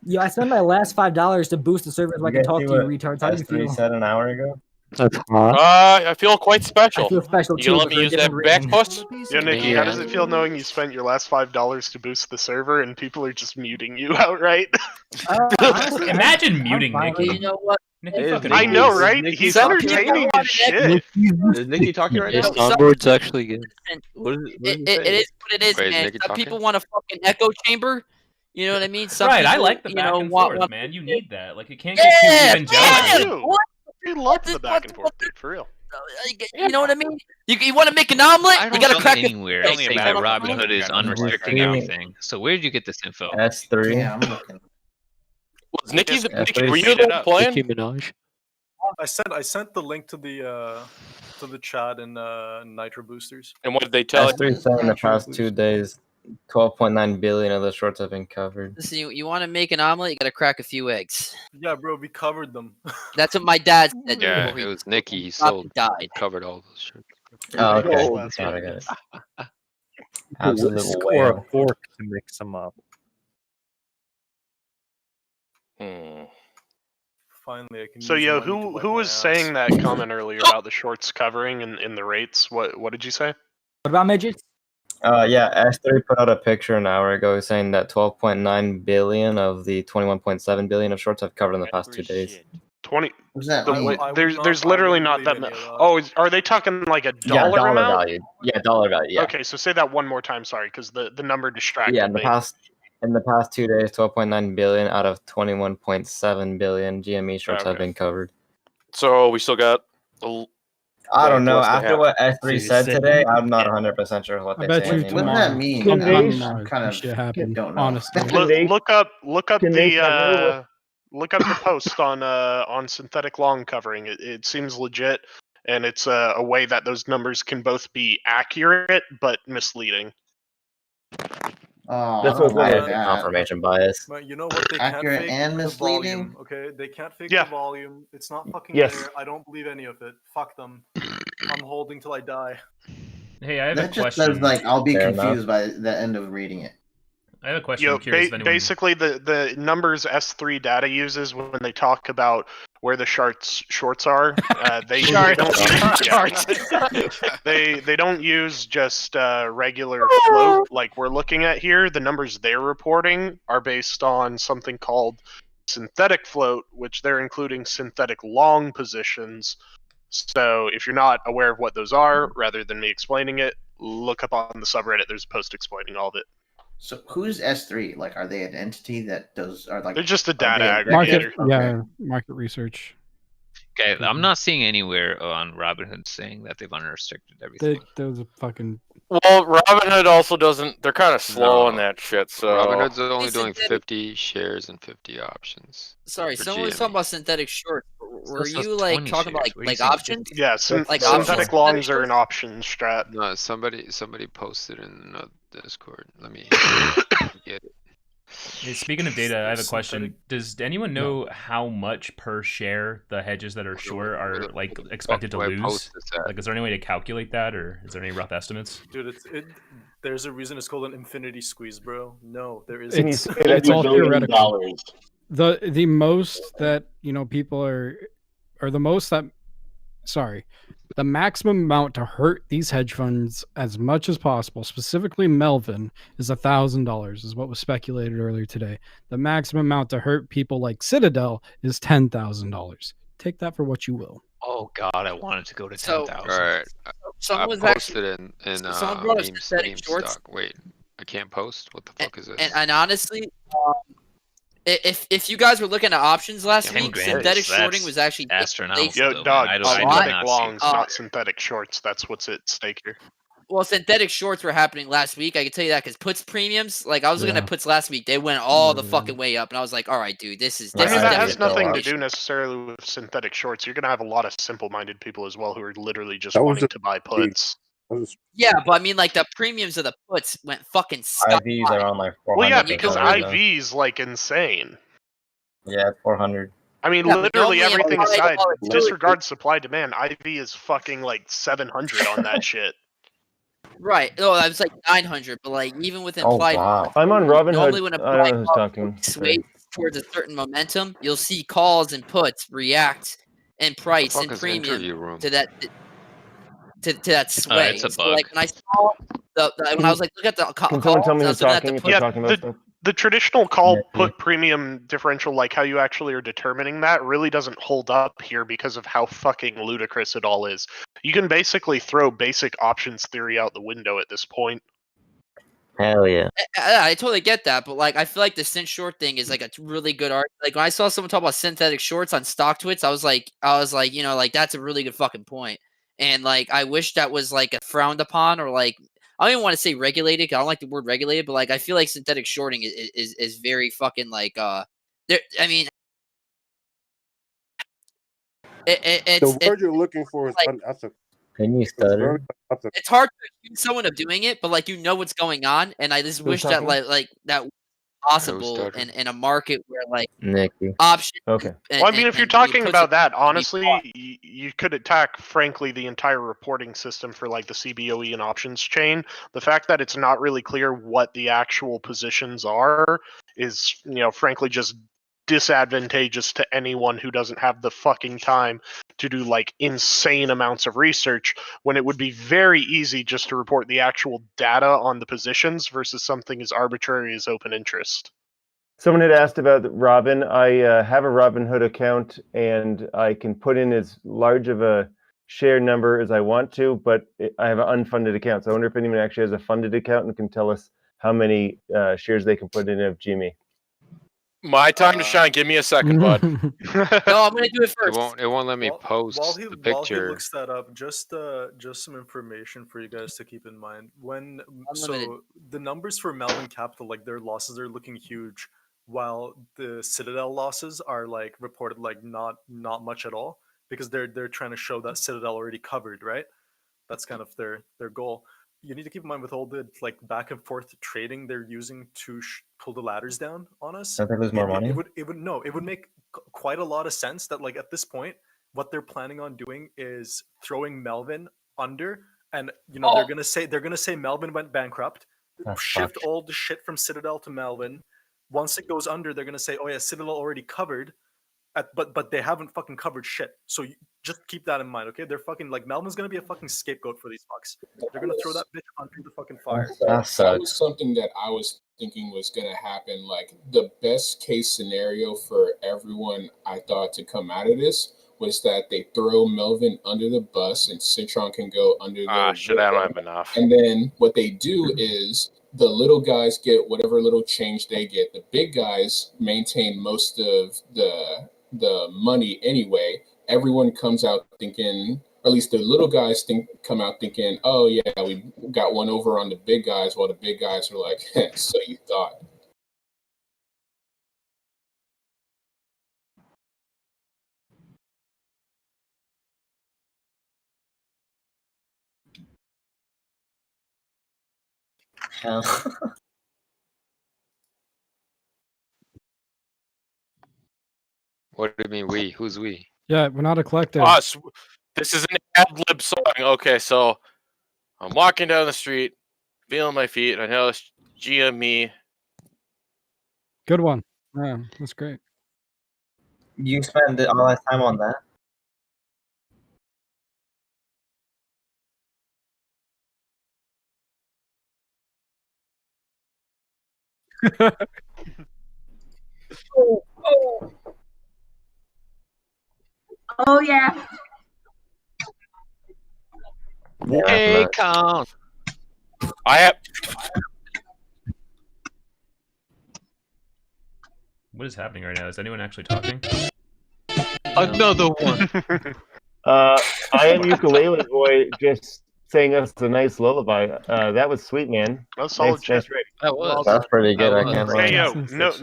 [SPEAKER 11] Yo, I spent my last $5 to boost the server so I can talk to you retards. How do you
[SPEAKER 18] S3
[SPEAKER 11] feel?
[SPEAKER 18] said an hour ago.
[SPEAKER 2] That's hot.
[SPEAKER 15] I feel quite special.
[SPEAKER 11] I feel special
[SPEAKER 15] You
[SPEAKER 11] too.
[SPEAKER 15] gonna let
[SPEAKER 11] but
[SPEAKER 15] me
[SPEAKER 11] for a
[SPEAKER 15] use that
[SPEAKER 11] different
[SPEAKER 15] back
[SPEAKER 11] reason.
[SPEAKER 15] puss?
[SPEAKER 6] Yo, Nikki, how does it feel knowing you spent your last $5 to boost the server and people are just muting you outright?
[SPEAKER 11] Honestly,
[SPEAKER 19] Imagine
[SPEAKER 11] I'm
[SPEAKER 19] muting
[SPEAKER 11] fine with
[SPEAKER 19] Nikki.
[SPEAKER 11] it.
[SPEAKER 16] You know what?
[SPEAKER 19] Nikki fucking
[SPEAKER 6] I know,
[SPEAKER 19] rules.
[SPEAKER 6] right?
[SPEAKER 8] Nikki
[SPEAKER 6] He's
[SPEAKER 8] talking
[SPEAKER 6] entertaining
[SPEAKER 16] right
[SPEAKER 6] as shit.
[SPEAKER 8] Is Nikki talking right
[SPEAKER 2] His
[SPEAKER 8] now?
[SPEAKER 2] soundboard's actually good.
[SPEAKER 8] What is it?
[SPEAKER 16] It is what it is,
[SPEAKER 8] Wait, is
[SPEAKER 16] man.
[SPEAKER 8] Nikki
[SPEAKER 16] Some
[SPEAKER 8] talking?
[SPEAKER 16] people want a fucking echo chamber. You know what I mean? Some
[SPEAKER 19] Right, I
[SPEAKER 16] people,
[SPEAKER 19] like the
[SPEAKER 16] you
[SPEAKER 19] back
[SPEAKER 16] know,
[SPEAKER 19] and
[SPEAKER 16] want,
[SPEAKER 19] forth, man. You need that. Like, it can't
[SPEAKER 16] Yeah,
[SPEAKER 19] get too even
[SPEAKER 6] I
[SPEAKER 19] jealous.
[SPEAKER 6] do. We love the back and forth, dude, for real.
[SPEAKER 16] You know what I mean? You want to make an omelet?
[SPEAKER 4] I
[SPEAKER 16] You
[SPEAKER 4] don't
[SPEAKER 16] gotta
[SPEAKER 4] know
[SPEAKER 16] crack it.
[SPEAKER 4] anywhere saying that Robinhood is unrestricting everything. So where did you get this info?
[SPEAKER 18] S3.
[SPEAKER 14] Yeah, I'm looking.
[SPEAKER 15] Was Nikki?
[SPEAKER 18] S3
[SPEAKER 15] Were you the one playing?
[SPEAKER 2] Nicki Minaj.
[SPEAKER 3] I sent the link to the chat in Nitro Boosters.
[SPEAKER 15] And what did they tell you?
[SPEAKER 18] S3 said in the past 2 days, 12.9 billion of the shorts have been covered.
[SPEAKER 16] Listen, you want to make an omelet? You gotta crack a few eggs.
[SPEAKER 3] Yeah, bro, we covered them.
[SPEAKER 16] That's what my dad said.
[SPEAKER 8] Yeah,
[SPEAKER 16] before
[SPEAKER 8] it
[SPEAKER 16] he
[SPEAKER 8] was Nikki. He
[SPEAKER 16] dropped
[SPEAKER 8] sold.
[SPEAKER 16] and died.
[SPEAKER 8] He covered all those shirts.
[SPEAKER 18] Oh, okay.
[SPEAKER 12] Gold.
[SPEAKER 18] Got it, got it.
[SPEAKER 7] Or
[SPEAKER 18] Absolute
[SPEAKER 7] a
[SPEAKER 18] whale.
[SPEAKER 7] fork to mix them up.
[SPEAKER 3] Finally, I can.
[SPEAKER 6] So,
[SPEAKER 3] use
[SPEAKER 6] yo,
[SPEAKER 3] money to
[SPEAKER 6] who
[SPEAKER 3] wipe
[SPEAKER 6] who
[SPEAKER 3] my
[SPEAKER 6] was
[SPEAKER 3] ass.
[SPEAKER 6] saying that comment earlier about the shorts covering in the rates? What did you say?
[SPEAKER 11] What about midgets?
[SPEAKER 18] Yeah, S3 put out a picture an hour ago saying that 12.9 billion of the 21.7 billion of shorts have covered in the past 2 days.
[SPEAKER 6] 20.
[SPEAKER 14] What's that
[SPEAKER 6] The,
[SPEAKER 14] mean?
[SPEAKER 6] wait,
[SPEAKER 3] I would
[SPEAKER 6] there's
[SPEAKER 3] not- I
[SPEAKER 6] literally
[SPEAKER 3] wouldn't
[SPEAKER 6] not that
[SPEAKER 3] believe
[SPEAKER 6] much.
[SPEAKER 3] any of that.
[SPEAKER 6] Oh, are they talking like a
[SPEAKER 18] Yeah,
[SPEAKER 6] dollar
[SPEAKER 18] dollar
[SPEAKER 6] amount?
[SPEAKER 18] value. Yeah, dollar value. Yeah.
[SPEAKER 6] Okay, so say that one more time. Sorry, because the number distracted
[SPEAKER 18] Yeah, in
[SPEAKER 6] me.
[SPEAKER 18] the past 2 days, 12.9 billion out of 21.7 billion GME shorts have been covered.
[SPEAKER 15] So we still got.
[SPEAKER 18] I don't know.
[SPEAKER 15] less than
[SPEAKER 18] After
[SPEAKER 15] half.
[SPEAKER 18] what S3 said today, I'm not 100% sure what
[SPEAKER 9] I
[SPEAKER 18] they
[SPEAKER 9] bet
[SPEAKER 18] say
[SPEAKER 9] you
[SPEAKER 18] anymore.
[SPEAKER 14] What does that mean?
[SPEAKER 17] Can they-
[SPEAKER 14] I'm kind of
[SPEAKER 9] shit happen.
[SPEAKER 14] don't know.
[SPEAKER 9] Honestly.
[SPEAKER 6] Look up
[SPEAKER 17] Can they cover
[SPEAKER 6] look up the post on synthetic long covering. It seems legit, and it's a way that those numbers can both be accurate but misleading.
[SPEAKER 14] Oh,
[SPEAKER 17] That's
[SPEAKER 14] I don't
[SPEAKER 17] what
[SPEAKER 14] like
[SPEAKER 17] it is.
[SPEAKER 14] that.
[SPEAKER 18] Confirmation bias.
[SPEAKER 3] But you know what? They
[SPEAKER 14] Accurate
[SPEAKER 3] can't fake
[SPEAKER 14] and
[SPEAKER 3] the
[SPEAKER 14] misleading?
[SPEAKER 3] volume. Okay, they can't fake
[SPEAKER 6] Yeah.
[SPEAKER 3] the volume. It's not fucking
[SPEAKER 17] Yes.
[SPEAKER 3] there. I don't believe any of it. Fuck them. I'm holding till I die.
[SPEAKER 19] Hey, I have
[SPEAKER 14] That
[SPEAKER 19] a
[SPEAKER 14] just
[SPEAKER 19] question.
[SPEAKER 14] says like I'll be
[SPEAKER 18] Fair enough.
[SPEAKER 14] confused by the end of reading it.
[SPEAKER 19] I have a question.
[SPEAKER 6] Yo,
[SPEAKER 19] I'm curious if anyone...
[SPEAKER 6] basically the numbers S3 data uses when they talk about where the shorts are, they don't they don't use just regular float like we're looking at here. The numbers they're reporting are based on something called synthetic float, which they're including synthetic long positions. So if you're not aware of what those are, rather than me explaining it, look up on the subreddit. There's a post explaining all of it.
[SPEAKER 14] So who's S3? Like, are they an entity that does are like?
[SPEAKER 6] They're just a
[SPEAKER 14] are
[SPEAKER 6] data
[SPEAKER 14] they
[SPEAKER 9] Market,
[SPEAKER 6] aggregator.
[SPEAKER 9] yeah, market research.
[SPEAKER 4] Okay, I'm not seeing anywhere on Robinhood saying that they've unrestricted everything.
[SPEAKER 9] There was a fucking
[SPEAKER 15] Well, Robinhood also doesn't. They're kind of slow on
[SPEAKER 8] No.
[SPEAKER 15] that shit. So
[SPEAKER 8] Robinhood's only
[SPEAKER 16] Listen,
[SPEAKER 8] doing 50 shares and 50 options.
[SPEAKER 16] Sorry,
[SPEAKER 8] for
[SPEAKER 16] someone was
[SPEAKER 8] GME.
[SPEAKER 16] talking about synthetic shorts. Were
[SPEAKER 4] This says
[SPEAKER 16] you like
[SPEAKER 4] 20
[SPEAKER 16] talking about
[SPEAKER 4] shares. What are you
[SPEAKER 16] like
[SPEAKER 4] saying,
[SPEAKER 16] options?
[SPEAKER 4] 50?
[SPEAKER 6] Yeah,
[SPEAKER 16] Like
[SPEAKER 6] synthetic
[SPEAKER 16] options?
[SPEAKER 6] longs are an option strat.
[SPEAKER 8] No, somebody posted in the Discord. Let me get it.
[SPEAKER 19] Hey, speaking of data, I have a question. Does anyone know how much per share the hedges that are short are like expected to lose? Like, is there any way to calculate that, or is there any rough estimates?
[SPEAKER 3] Dude, there's a reason it's called an infinity squeeze, bro. No, there
[SPEAKER 9] It's,
[SPEAKER 3] isn't.
[SPEAKER 9] it's all theoretical. The most that people are, or the most that, sorry, the maximum amount to hurt these hedge funds as much as possible, specifically Melvin, is $1,000, is what was speculated earlier today. The maximum amount to hurt people like Citadel is $10,000. Take that for what you will.
[SPEAKER 4] Oh God, I wanted to go to
[SPEAKER 16] So-
[SPEAKER 4] 10,000.
[SPEAKER 8] All right.
[SPEAKER 16] Someone
[SPEAKER 8] I
[SPEAKER 16] was
[SPEAKER 8] posted
[SPEAKER 16] actually-
[SPEAKER 8] in
[SPEAKER 16] someone brought up
[SPEAKER 8] memes,
[SPEAKER 16] synthetic shorts.
[SPEAKER 8] stock. Wait, I can't post? What the fuck is this?
[SPEAKER 16] And honestly, if you guys were looking at options last week, synthetic shorting was actually
[SPEAKER 6] astronomical.
[SPEAKER 16] a
[SPEAKER 6] Yo, dog,
[SPEAKER 16] lot.
[SPEAKER 6] synthetic longs, not synthetic shorts. That's what's at stake here.
[SPEAKER 16] Well, synthetic shorts were happening last week. I can tell you that because puts premiums, like I was looking
[SPEAKER 6] Yeah.
[SPEAKER 16] at puts last week, they went all the fucking way up, and I was like, all right, dude, this is.
[SPEAKER 6] I mean, that
[SPEAKER 16] definitely
[SPEAKER 6] has nothing to
[SPEAKER 16] bullshit.
[SPEAKER 6] do necessarily with synthetic shorts. You're going to have a lot of simple-minded people as well who are literally just
[SPEAKER 20] That was
[SPEAKER 6] wanting
[SPEAKER 20] just
[SPEAKER 6] to buy puts.
[SPEAKER 16] Yeah, but I mean, like the premiums of the puts went fucking sky
[SPEAKER 18] IVs are on like 400.
[SPEAKER 6] Well, yeah,
[SPEAKER 18] or
[SPEAKER 6] because
[SPEAKER 18] something, though.
[SPEAKER 6] IV's like insane.
[SPEAKER 18] Yeah, 400.
[SPEAKER 6] I mean,
[SPEAKER 16] Yeah, but
[SPEAKER 6] literally
[SPEAKER 16] normally
[SPEAKER 6] everything
[SPEAKER 16] implied
[SPEAKER 6] aside,
[SPEAKER 16] volatility-
[SPEAKER 6] disregard supply demand. IV is fucking like 700 on that shit.
[SPEAKER 16] Right. No, I was like 900, but like even with
[SPEAKER 17] Oh,
[SPEAKER 16] implied,
[SPEAKER 17] wow. I'm on Robinhood.
[SPEAKER 16] normally when a
[SPEAKER 17] I don't know who's talking.
[SPEAKER 16] sways towards a certain momentum, you'll see calls and puts react in price
[SPEAKER 8] fuck
[SPEAKER 16] and
[SPEAKER 8] is
[SPEAKER 16] premium
[SPEAKER 8] interview room?
[SPEAKER 16] to that to that sway.
[SPEAKER 4] It's a
[SPEAKER 16] So, like
[SPEAKER 4] bug.
[SPEAKER 16] when I saw when I was like, look at the
[SPEAKER 17] Can someone tell me
[SPEAKER 16] I
[SPEAKER 17] who's
[SPEAKER 16] was looking at
[SPEAKER 17] talking
[SPEAKER 16] the
[SPEAKER 17] if they're
[SPEAKER 6] Yeah,
[SPEAKER 17] talking about stuff?
[SPEAKER 6] the traditional call put premium differential, like how you actually are determining that, really doesn't hold up here because of how fucking ludicrous it all is. You can basically throw basic options theory out the window at this point.
[SPEAKER 18] Hell yeah.
[SPEAKER 16] I totally get that, but like I feel like the synth short thing is like a really good art. Like when I saw someone talk about synthetic shorts on stock twits, I was like, like that's a really good fucking point. And like I wish that was like a frowned upon or like I don't even want to say regulated. 'Cause I don't like the word regulated, but like I feel like synthetic shorting is very fucking like there. I mean, it's
[SPEAKER 20] The word you're looking for is unethical.
[SPEAKER 18] Can you stutter?
[SPEAKER 16] it's hard to accuse someone of doing it, but like you know what's going on, and I just wish that
[SPEAKER 17] talking?
[SPEAKER 16] like that was possible in a market where like
[SPEAKER 18] Nikki.
[SPEAKER 16] options.
[SPEAKER 17] Okay.
[SPEAKER 6] Well, I mean, if you're talking about that, honestly, you could attack, frankly, the entire reporting system for like the CBOE and options chain. The fact that it's not really clear what the actual positions are is, frankly, just disadvantageous to anyone who doesn't have the fucking time to do like insane amounts of research when it would be very easy just to report the actual data on the positions versus something as arbitrary as open interest.
[SPEAKER 17] Someone had asked about Robin. I have a Robinhood account, and I can put in as large of a share number as I want to, but I have an unfunded account. So I wonder if anyone actually has a funded account and can tell us how many shares they can put in of GME.
[SPEAKER 15] My time to shine. Give me a second, bud.
[SPEAKER 16] No, I'm gonna do it first.
[SPEAKER 8] It won't let me post
[SPEAKER 3] While
[SPEAKER 8] the
[SPEAKER 3] he
[SPEAKER 8] picture.
[SPEAKER 3] looks that up, just some information for you guys to keep in mind. When
[SPEAKER 16] Unlimited.
[SPEAKER 3] so the numbers for Melvin Capital, like their losses are looking huge, while the Citadel losses are like reported like not much at all because they're trying to show that Citadel already covered, right? That's kind of their goal. You need to keep in mind with all the like back and forth trading they're using to pull the ladders down on us.
[SPEAKER 18] Don't they lose more money?
[SPEAKER 3] It would make quite a lot of sense that like at this point, what they're planning on doing is throwing Melvin under, and they're gonna say Melvin went bankrupt, shift all the shit from Citadel to Melvin. Once it goes under, they're gonna say, oh yeah, Citadel already covered. But they haven't fucking covered shit. So just keep that in mind, okay? They're fucking like Melvin's gonna be a fucking scapegoat for these fucks. They're gonna throw that bitch under the fucking fire.
[SPEAKER 18] That sucks.
[SPEAKER 5] was something that I was thinking was gonna happen. Like the best case scenario for everyone I thought to come out of this was that they throw Melvin under the bus and Citron can go under the
[SPEAKER 15] Shit, I don't have enough.
[SPEAKER 5] And then what they do is the little guys get whatever little change they get. The big guys maintain most of the money anyway. Everyone comes out thinking, at least the little guys come out thinking, oh yeah, we got one over on the big guys, while the big guys are like, so you thought.
[SPEAKER 18] Hell.
[SPEAKER 8] What do you mean we? Who's we?
[SPEAKER 9] Yeah, we're not a collective.
[SPEAKER 15] Us. This is an ad-lib song. Okay, so I'm walking down the street, feeling my feet. I know it's GME.
[SPEAKER 9] Good one. Yeah, that's great.
[SPEAKER 18] You spend all that time on that?
[SPEAKER 21] Oh yeah.
[SPEAKER 15] Hey, count. I have.
[SPEAKER 19] What is happening right now? Is anyone actually talking?
[SPEAKER 4] Another one.
[SPEAKER 17] I am Ukulele Boy just sang us a nice lullaby. That was sweet, man.
[SPEAKER 6] That's solid shit.
[SPEAKER 17] Nice rating.
[SPEAKER 4] That was.
[SPEAKER 18] That's pretty good. I can't lie.
[SPEAKER 6] Hey yo,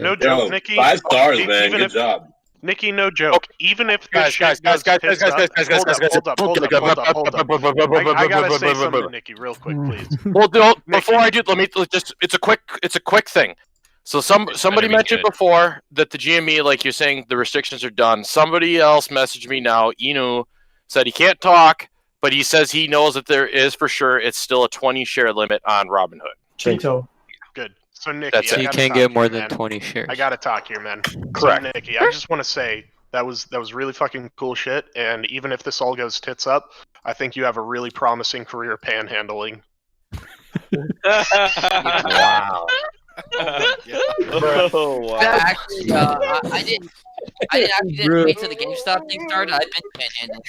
[SPEAKER 6] no joke, Nikki.
[SPEAKER 7] 5 stars,
[SPEAKER 6] Even
[SPEAKER 7] man. Good
[SPEAKER 6] if-
[SPEAKER 7] job.
[SPEAKER 6] Nikki, no joke. Even if this
[SPEAKER 15] Guys,
[SPEAKER 6] shit
[SPEAKER 15] guys,
[SPEAKER 6] gets
[SPEAKER 15] guys,
[SPEAKER 6] pissed
[SPEAKER 15] guys,
[SPEAKER 6] up-
[SPEAKER 15] guys, guys, guys,
[SPEAKER 6] hold up, hold up, hold up, hold up, hold up. I gotta say something to Nikki real quick, please.
[SPEAKER 15] Well, before I do, let me just. It's a quick thing. So somebody mentioned before that the GME, like you're saying, the restrictions are done. Somebody else messaged me now. Inu said he can't talk, but he says he knows that there is for sure. It's still a 20 share limit on Robinhood.
[SPEAKER 18] Cheeto.
[SPEAKER 6] Good. So Nikki,
[SPEAKER 15] That's
[SPEAKER 6] I
[SPEAKER 15] it.
[SPEAKER 4] You
[SPEAKER 6] gotta
[SPEAKER 4] can't
[SPEAKER 6] talk
[SPEAKER 4] get
[SPEAKER 6] here,
[SPEAKER 4] more than
[SPEAKER 6] man.
[SPEAKER 4] 20 shares.
[SPEAKER 6] I gotta talk here, man.
[SPEAKER 15] Correct.
[SPEAKER 6] So, Nikki, I just want to say that was really fucking cool shit. And even if this all goes tits up, I think you have a really promising career panhandling.
[SPEAKER 18] Wow.
[SPEAKER 8] Oh wow.
[SPEAKER 16] Actually, I didn't wait till the GameStop thing started. I've been panhandling.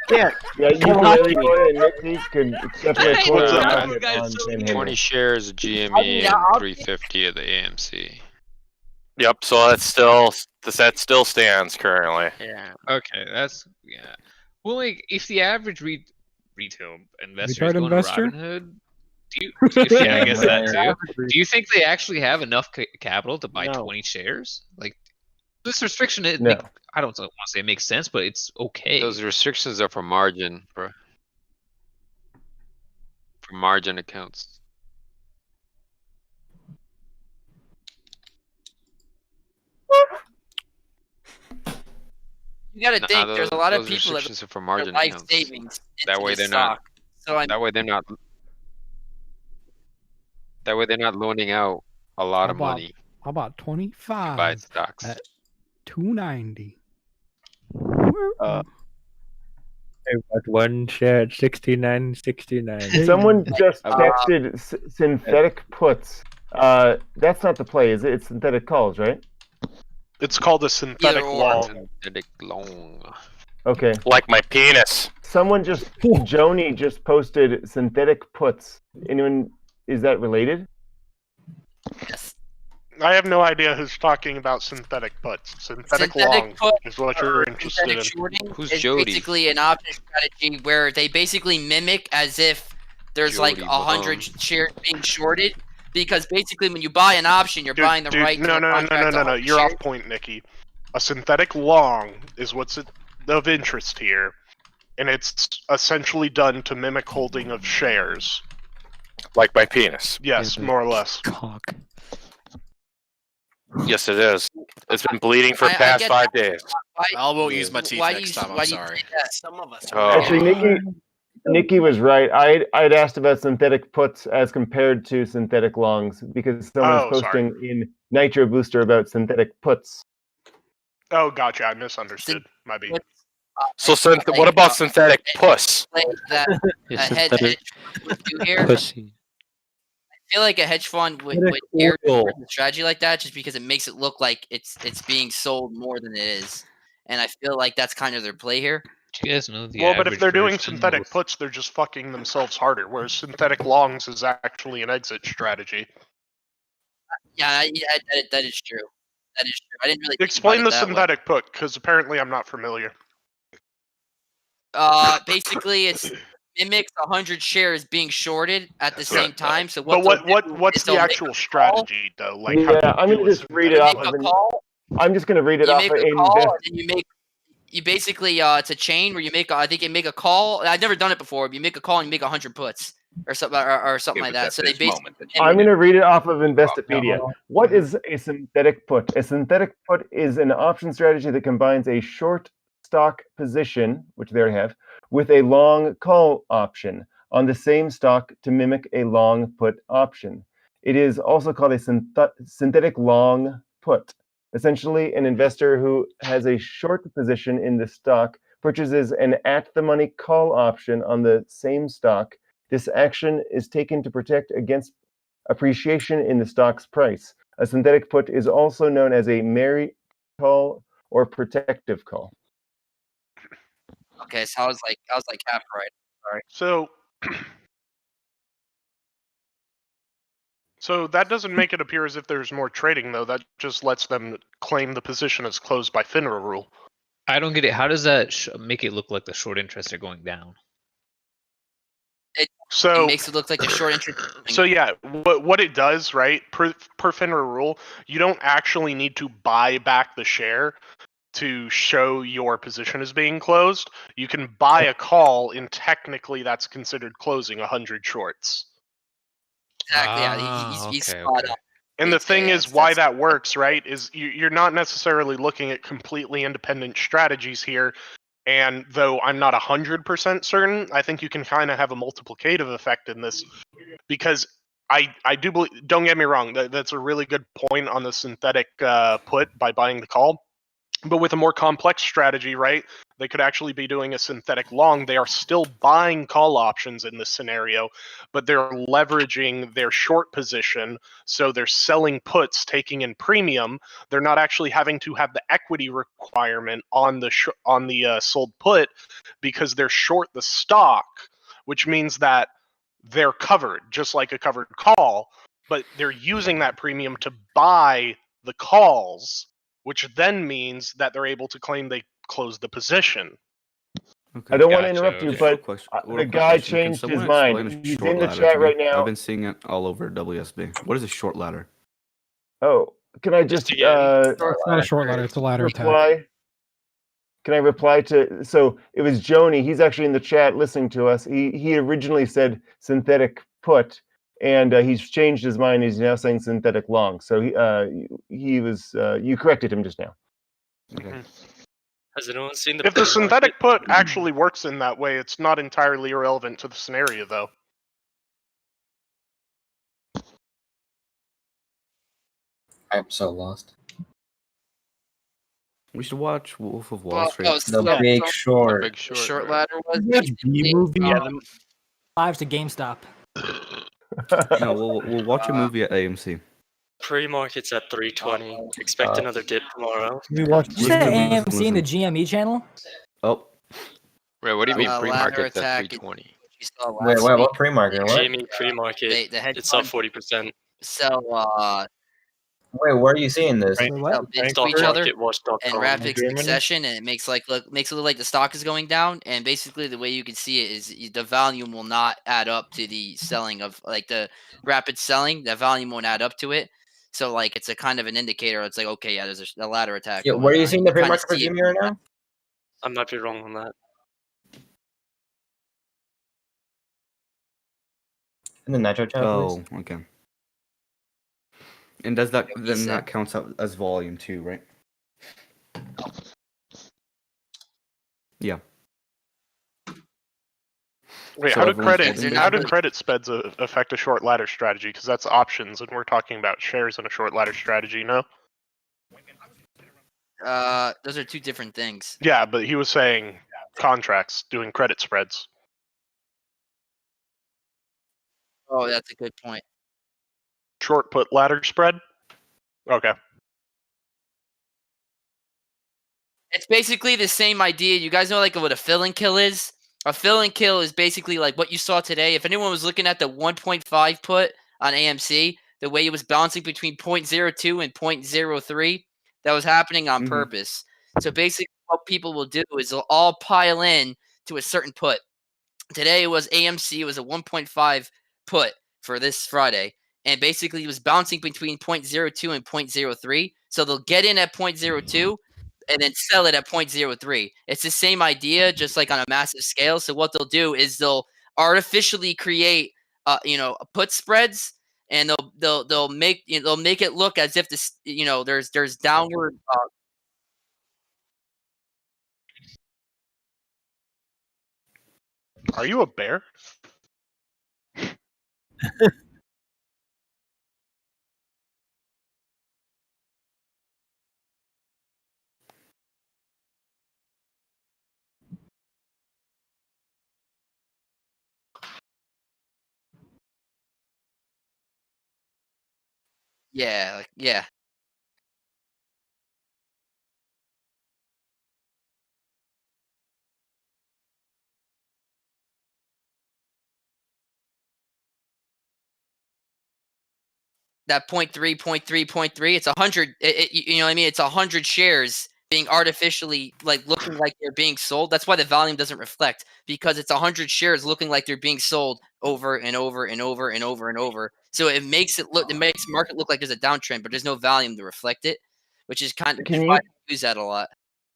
[SPEAKER 17] Yeah, Ukulele Boy and Nikki could definitely close the market on Panhandle.
[SPEAKER 8] 20 shares of GME and 350 of the AMC.
[SPEAKER 15] Yep. So that still stands currently.
[SPEAKER 4] Yeah. Okay. That's Well, like if the average retail investor is
[SPEAKER 9] Retard
[SPEAKER 4] going
[SPEAKER 9] investor?
[SPEAKER 4] to Robinhood, yeah, I guess that too. Do you think they actually have enough capital to buy 20 shares? Like this restriction,
[SPEAKER 17] No.
[SPEAKER 4] I don't want to say it makes sense, but it's okay.
[SPEAKER 8] Those restrictions are for margin, bro. For margin accounts.
[SPEAKER 16] You gotta think. There's a lot of
[SPEAKER 8] those
[SPEAKER 16] people that
[SPEAKER 8] restrictions are for margin
[SPEAKER 16] life
[SPEAKER 8] accounts.
[SPEAKER 16] savings
[SPEAKER 8] That
[SPEAKER 16] into
[SPEAKER 8] way
[SPEAKER 16] this
[SPEAKER 8] they're not.
[SPEAKER 16] stock. So
[SPEAKER 8] That way they're not. That way they're not loaning out a lot of money
[SPEAKER 9] How about
[SPEAKER 8] to buy
[SPEAKER 9] 25
[SPEAKER 8] stocks.
[SPEAKER 9] at 290?
[SPEAKER 2] At one share at 69.69.
[SPEAKER 17] Someone just texted synthetic puts. That's not the play, is it? It's synthetic calls, right?
[SPEAKER 6] It's called a synthetic long.
[SPEAKER 8] Synthetic long.
[SPEAKER 17] Okay.
[SPEAKER 15] Like my penis.
[SPEAKER 17] Someone Joni just posted synthetic puts. Anyone, is that related?
[SPEAKER 16] Yes.
[SPEAKER 6] I have no idea who's talking about synthetic puts. Synthetic long
[SPEAKER 16] put
[SPEAKER 6] is what you're interested in.
[SPEAKER 16] synthetic shorting
[SPEAKER 8] Who's
[SPEAKER 16] is
[SPEAKER 8] Jody?
[SPEAKER 16] basically an option strategy where they basically mimic as if there's like
[SPEAKER 8] Jody
[SPEAKER 16] 100 shares being shorted. Because basically, when you buy an option, you're buying the right.
[SPEAKER 6] No,
[SPEAKER 16] to a contract
[SPEAKER 6] no.
[SPEAKER 16] to
[SPEAKER 6] You're
[SPEAKER 16] shares.
[SPEAKER 6] off point, Nikki. A synthetic long is what's of interest here, and it's essentially done to mimic holding of shares.
[SPEAKER 15] Like my penis.
[SPEAKER 6] Yes, more or less.
[SPEAKER 2] Cock.
[SPEAKER 15] Yes, it is. It's been bleeding for the
[SPEAKER 16] I
[SPEAKER 15] past
[SPEAKER 16] get
[SPEAKER 15] 5
[SPEAKER 16] that.
[SPEAKER 15] days.
[SPEAKER 1] I won't use my teeth
[SPEAKER 16] Why do
[SPEAKER 1] next
[SPEAKER 16] you-
[SPEAKER 1] time.
[SPEAKER 16] why
[SPEAKER 1] I'm
[SPEAKER 16] do you
[SPEAKER 1] sorry.
[SPEAKER 16] say that?
[SPEAKER 21] Some of us.
[SPEAKER 15] Oh.
[SPEAKER 17] Actually, Nikki was right. I'd asked about synthetic puts as compared to synthetic longs because someone's posting in Nitro Booster about synthetic puts.
[SPEAKER 6] Oh, gotcha. I misunderstood. My bad.
[SPEAKER 15] So what about synthetic puss?
[SPEAKER 16] Like that a hedge would do here.
[SPEAKER 2] Pussy.
[SPEAKER 16] I feel like a hedge fund would
[SPEAKER 2] Synthetic
[SPEAKER 16] err
[SPEAKER 2] oil.
[SPEAKER 16] towards a strategy like that just because it makes it look like it's being sold more than it is, and I feel like that's kind of their play here.
[SPEAKER 4] Do you guys know the
[SPEAKER 6] Well, but if
[SPEAKER 4] average
[SPEAKER 6] they're doing
[SPEAKER 4] person
[SPEAKER 6] synthetic
[SPEAKER 4] will-
[SPEAKER 6] puts, they're just fucking themselves harder. Whereas synthetic longs is actually an exit strategy.
[SPEAKER 16] Yeah, that is true. That is true. I didn't really think
[SPEAKER 6] Explain
[SPEAKER 16] about
[SPEAKER 6] the
[SPEAKER 16] it that way.
[SPEAKER 6] synthetic put, because apparently I'm not familiar.
[SPEAKER 16] Basically, it's mimics 100 shares being shorted at the same time. So
[SPEAKER 6] But
[SPEAKER 16] what
[SPEAKER 6] what's the actual strategy though? Like, how
[SPEAKER 17] Yeah, I'm
[SPEAKER 6] do
[SPEAKER 17] gonna
[SPEAKER 6] you
[SPEAKER 17] just read it off of. I'm just gonna read it
[SPEAKER 16] You
[SPEAKER 17] off
[SPEAKER 16] make
[SPEAKER 17] of
[SPEAKER 16] a call,
[SPEAKER 17] invest.
[SPEAKER 16] and then you basically it's a chain where you make I think you make a call. I've never done it before. But you make a call and you make 100 puts or something like that. So they basically
[SPEAKER 17] I'm going to read it off of Investopedia. What is a synthetic put? A synthetic put is an option strategy that combines a short stock position, which they already have, with a long call option on the same stock to mimic a long put option. It is also called a synthetic long put. Essentially, an investor who has a short position in the stock purchases an at-the-money call option on the same stock. This action is taken to protect against appreciation in the stock's price. A synthetic put is also known as a merit call or protective call.
[SPEAKER 16] Okay, so I was like half right. Sorry.
[SPEAKER 6] So that doesn't make it appear as if there's more trading, though. That just lets them claim the position as closed by FINRA rule.
[SPEAKER 4] I don't get it. How does that make it look like the short interests are going down?
[SPEAKER 16] It makes it look like the short interest.
[SPEAKER 6] So yeah, what it does, right? Per FINRA rule, you don't actually need to buy back the share to show your position as being closed. You can buy a call, and technically that's considered closing 100 shorts.
[SPEAKER 16] Exactly. Yeah, he's spot on.
[SPEAKER 6] And the thing is, why that works, right, is you're not necessarily looking at completely independent strategies here. And though I'm not 100% certain, I think you can kind of have a multiplicative effect in this, because I do believe. Don't get me wrong, that's a really good point on the synthetic put by buying the call. But with a more complex strategy, right, they could actually be doing a synthetic long. They are still buying call options in this scenario, but they're leveraging their short position. So they're selling puts, taking in premium. They're not actually having to have the equity requirement on the sold put, because they're short the stock, which means that they're covered, just like a covered call, but they're using that premium to buy the calls, which then means that they're able to claim they closed the position.
[SPEAKER 17] I don't want to interrupt you, but the guy changed his mind. He's in the chat right now.
[SPEAKER 10] I've been seeing it all over WSB. What is a short ladder?
[SPEAKER 17] Oh, can I just
[SPEAKER 9] It's not a short ladder, it's a ladder attack.
[SPEAKER 17] Can I reply to? So it was Joni. He's actually in the chat listening to us. He originally said synthetic put, and he's changed his mind. He's now saying synthetic long. So he was you corrected him just now.
[SPEAKER 10] Okay.
[SPEAKER 22] Has anyone seen the?
[SPEAKER 6] If the synthetic put actually works in that way, it's not entirely irrelevant to the scenario, though.
[SPEAKER 18] I'm so lost.
[SPEAKER 10] We should watch Wolf of Wall Street.
[SPEAKER 18] The Big Short.
[SPEAKER 16] The Big Short ladder was
[SPEAKER 2] movie.
[SPEAKER 11] 5 to GameStop.
[SPEAKER 10] No, we'll watch a movie at AMC.
[SPEAKER 22] Pre-market's at 320. Expect another dip tomorrow.
[SPEAKER 11] Did you say AMC in the GME channel?
[SPEAKER 10] Oh.
[SPEAKER 8] Wait, what do you mean pre-market's at 320?
[SPEAKER 18] Wait, what pre-market? What?
[SPEAKER 22] GME pre-market. It's up 40%.
[SPEAKER 16] So
[SPEAKER 18] Wait, where are you seeing this?
[SPEAKER 16] bids to each other in rapid succession, and it makes it look like the stock is going down. And basically, the way you can see it is the volume will not add up to the selling of the rapid selling. The volume won't add up to it. So it's a kind of an indicator. It's like, okay, yeah, there's a ladder attack.
[SPEAKER 18] Yeah, where are you seeing the pre-market for GME right now?
[SPEAKER 22] I might be wrong on that.
[SPEAKER 18] In the Nitro chat,
[SPEAKER 10] Oh,
[SPEAKER 18] please.
[SPEAKER 10] okay. And does that then that counts out as volume too, right? Yeah.
[SPEAKER 6] Wait,
[SPEAKER 10] So
[SPEAKER 6] how do
[SPEAKER 10] everyone's
[SPEAKER 6] credit spreads affect a short ladder strategy? Because that's options, and we're talking about shares in a short ladder strategy, no?
[SPEAKER 16] Those are two different things.
[SPEAKER 6] Yeah, but he was saying contracts doing credit spreads.
[SPEAKER 16] Oh, that's a good point.
[SPEAKER 6] Short put ladder spread? Okay.
[SPEAKER 16] It's basically the same idea. You guys know what a fill and kill is? A fill and kill is basically like what you saw today. If anyone was looking at the 1.5 put on AMC, the way it was bouncing between 0.02 and 0.03, that was happening on purpose. So basically what people will do is they'll all pile in to a certain put. Today was AMC was a 1.5 put for this Friday, and basically it was bouncing between 0.02 and 0.03. So they'll get in at 0.02 and then sell it at 0.03. It's the same idea, just like on a massive scale. So what they'll do is they'll artificially create, put spreads, and they'll make it look as if this, there's downward.
[SPEAKER 6] Are you a bear?
[SPEAKER 16] Yeah, yeah. That 0.3, 0.3, 0.3, it's 100. You know what I mean? It's 100 shares being artificially looking like they're being sold. That's why the volume doesn't reflect, because it's 100 shares looking like they're being sold over and over and over and over and over. So it makes market look like there's a downtrend, but there's no volume to reflect it, which is kind of why I use that a lot.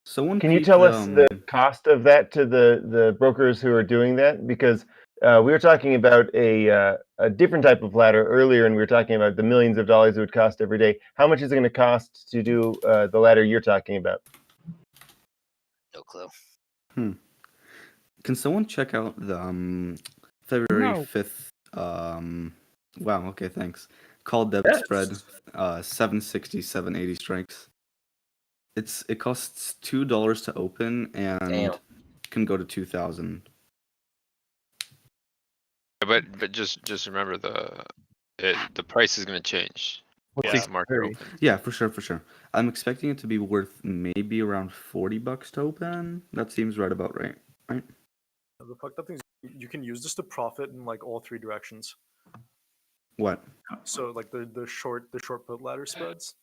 [SPEAKER 17] Can you tell us the cost of that to the brokers who are doing that? Because we were talking about a different type of ladder earlier, and we were talking about the millions of dollars it would cost every day. How much is it going to cost to do the ladder you're talking about?
[SPEAKER 16] No clue.
[SPEAKER 10] Can someone check out the February 5th? Wow. Okay. Thanks. Call debit spread 760, 780 strikes. It costs $2 to open and can go to 2,000.
[SPEAKER 8] But just remember the price is going to change. Market open.
[SPEAKER 10] Yeah, for sure. I'm expecting it to be worth maybe around $40 to open. That seems right about right.
[SPEAKER 3] The fucked up thing is you can use this to profit in all three directions.
[SPEAKER 10] What?
[SPEAKER 3] So the short put ladder spreads.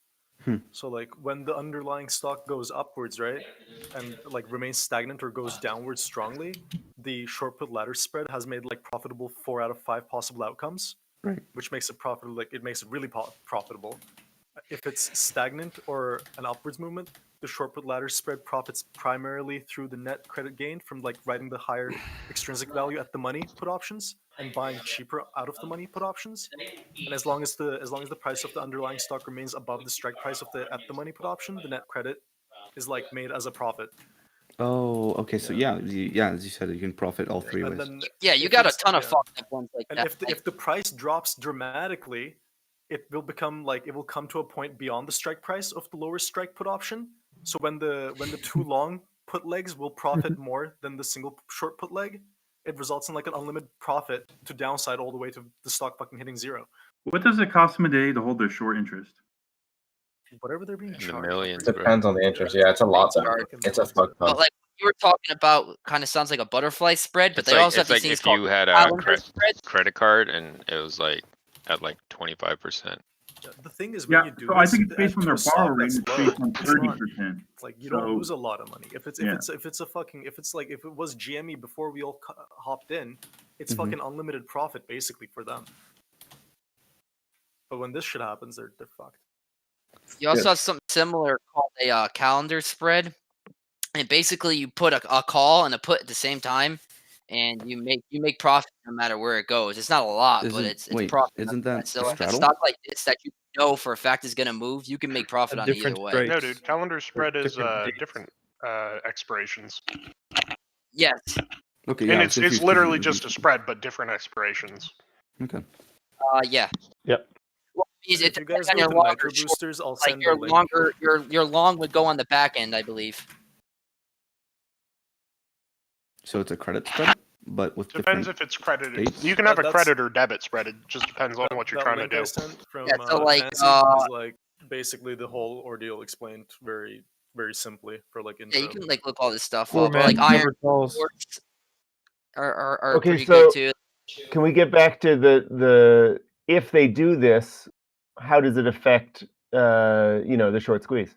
[SPEAKER 3] So when the underlying stock goes upwards, right, and remains stagnant or goes downwards strongly, the short put ladder spread has made profitable 4 out of 5 possible outcomes,
[SPEAKER 10] right?
[SPEAKER 3] Which makes it profitable. It makes it really profitable. If it's stagnant or an upwards movement, the short put ladder spread profits primarily through the net credit gain from writing the higher extrinsic value at the money put options and buying cheaper out of the money put options. And as long as the price of the underlying stock remains above the strike price of the at the money put option, the net credit is made as a profit.
[SPEAKER 10] Oh, okay. So yeah, as you said, you can profit all three ways.
[SPEAKER 16] You got a ton of fucked up ones like that.
[SPEAKER 3] If the price drops dramatically, it will come to a point beyond the strike price of the lower strike put option. So when the two long put legs will profit more than the single short put leg, it results in an unlimited profit to downside all the way to the stock fucking hitting zero.
[SPEAKER 12] What does it cost them a day to hold their short interest?
[SPEAKER 3] Whatever they're being charged.
[SPEAKER 8] Millions,
[SPEAKER 18] Depends on the interest. Yeah, it's a lot. It's a fuck ton.
[SPEAKER 16] But you were talking about, kind of sounds like a butterfly spread, but
[SPEAKER 8] It's
[SPEAKER 16] they also have these
[SPEAKER 8] if
[SPEAKER 16] things called
[SPEAKER 8] you had a
[SPEAKER 16] calendar spread.
[SPEAKER 8] credit card and it was at 25%.
[SPEAKER 3] The thing is, when you do
[SPEAKER 12] I think it's based on their borrow rate. It's
[SPEAKER 3] low,
[SPEAKER 12] based on
[SPEAKER 3] it's
[SPEAKER 12] 30%.
[SPEAKER 3] you don't lose a lot of money. If it was GME before we all hopped in, it's fucking unlimited profit basically for them. But when this shit happens, they're fucked.
[SPEAKER 16] You also have something similar called a calendar spread, and basically you put a call and a put at the same time, and you make profit no matter where it goes. It's not a lot, but it's profit.
[SPEAKER 10] Isn't that
[SPEAKER 16] so if a
[SPEAKER 10] straddle?
[SPEAKER 16] stock like this that you know for a fact is going to move, you can make profit on it either way.
[SPEAKER 6] No, dude. Calendar spread is different expirations.
[SPEAKER 16] Yes.
[SPEAKER 10] Okay.
[SPEAKER 6] And it's literally just a spread, but different expirations.
[SPEAKER 10] Okay.
[SPEAKER 16] Yeah.
[SPEAKER 17] Yep.
[SPEAKER 16] Well,
[SPEAKER 3] If you guys
[SPEAKER 16] on
[SPEAKER 3] go
[SPEAKER 16] your
[SPEAKER 3] to
[SPEAKER 16] longer
[SPEAKER 3] Nitro
[SPEAKER 16] short,
[SPEAKER 3] Boosters, I'll
[SPEAKER 16] like
[SPEAKER 3] send
[SPEAKER 16] your
[SPEAKER 3] a link.
[SPEAKER 16] longer, your long would go on the back end, I believe.
[SPEAKER 10] So it's a credit spread, but with
[SPEAKER 6] Depends
[SPEAKER 10] different
[SPEAKER 6] if it's credited.
[SPEAKER 10] dates?
[SPEAKER 6] You can have a
[SPEAKER 3] That's-
[SPEAKER 6] credit or debit spread. It just depends on what you're
[SPEAKER 3] That
[SPEAKER 6] trying to
[SPEAKER 3] link
[SPEAKER 6] do.
[SPEAKER 3] I sent from
[SPEAKER 16] Yeah, so,
[SPEAKER 3] Fancy is basically the whole ordeal explained very, very simply for intro.
[SPEAKER 16] Yeah, you can look all this stuff
[SPEAKER 2] Poor
[SPEAKER 16] up. Or,
[SPEAKER 2] man
[SPEAKER 16] iron
[SPEAKER 2] never calls.
[SPEAKER 16] reports are
[SPEAKER 17] Okay,
[SPEAKER 16] pretty
[SPEAKER 17] so
[SPEAKER 16] good too.
[SPEAKER 17] can we get back to the if they do this, how does it affect the short squeeze?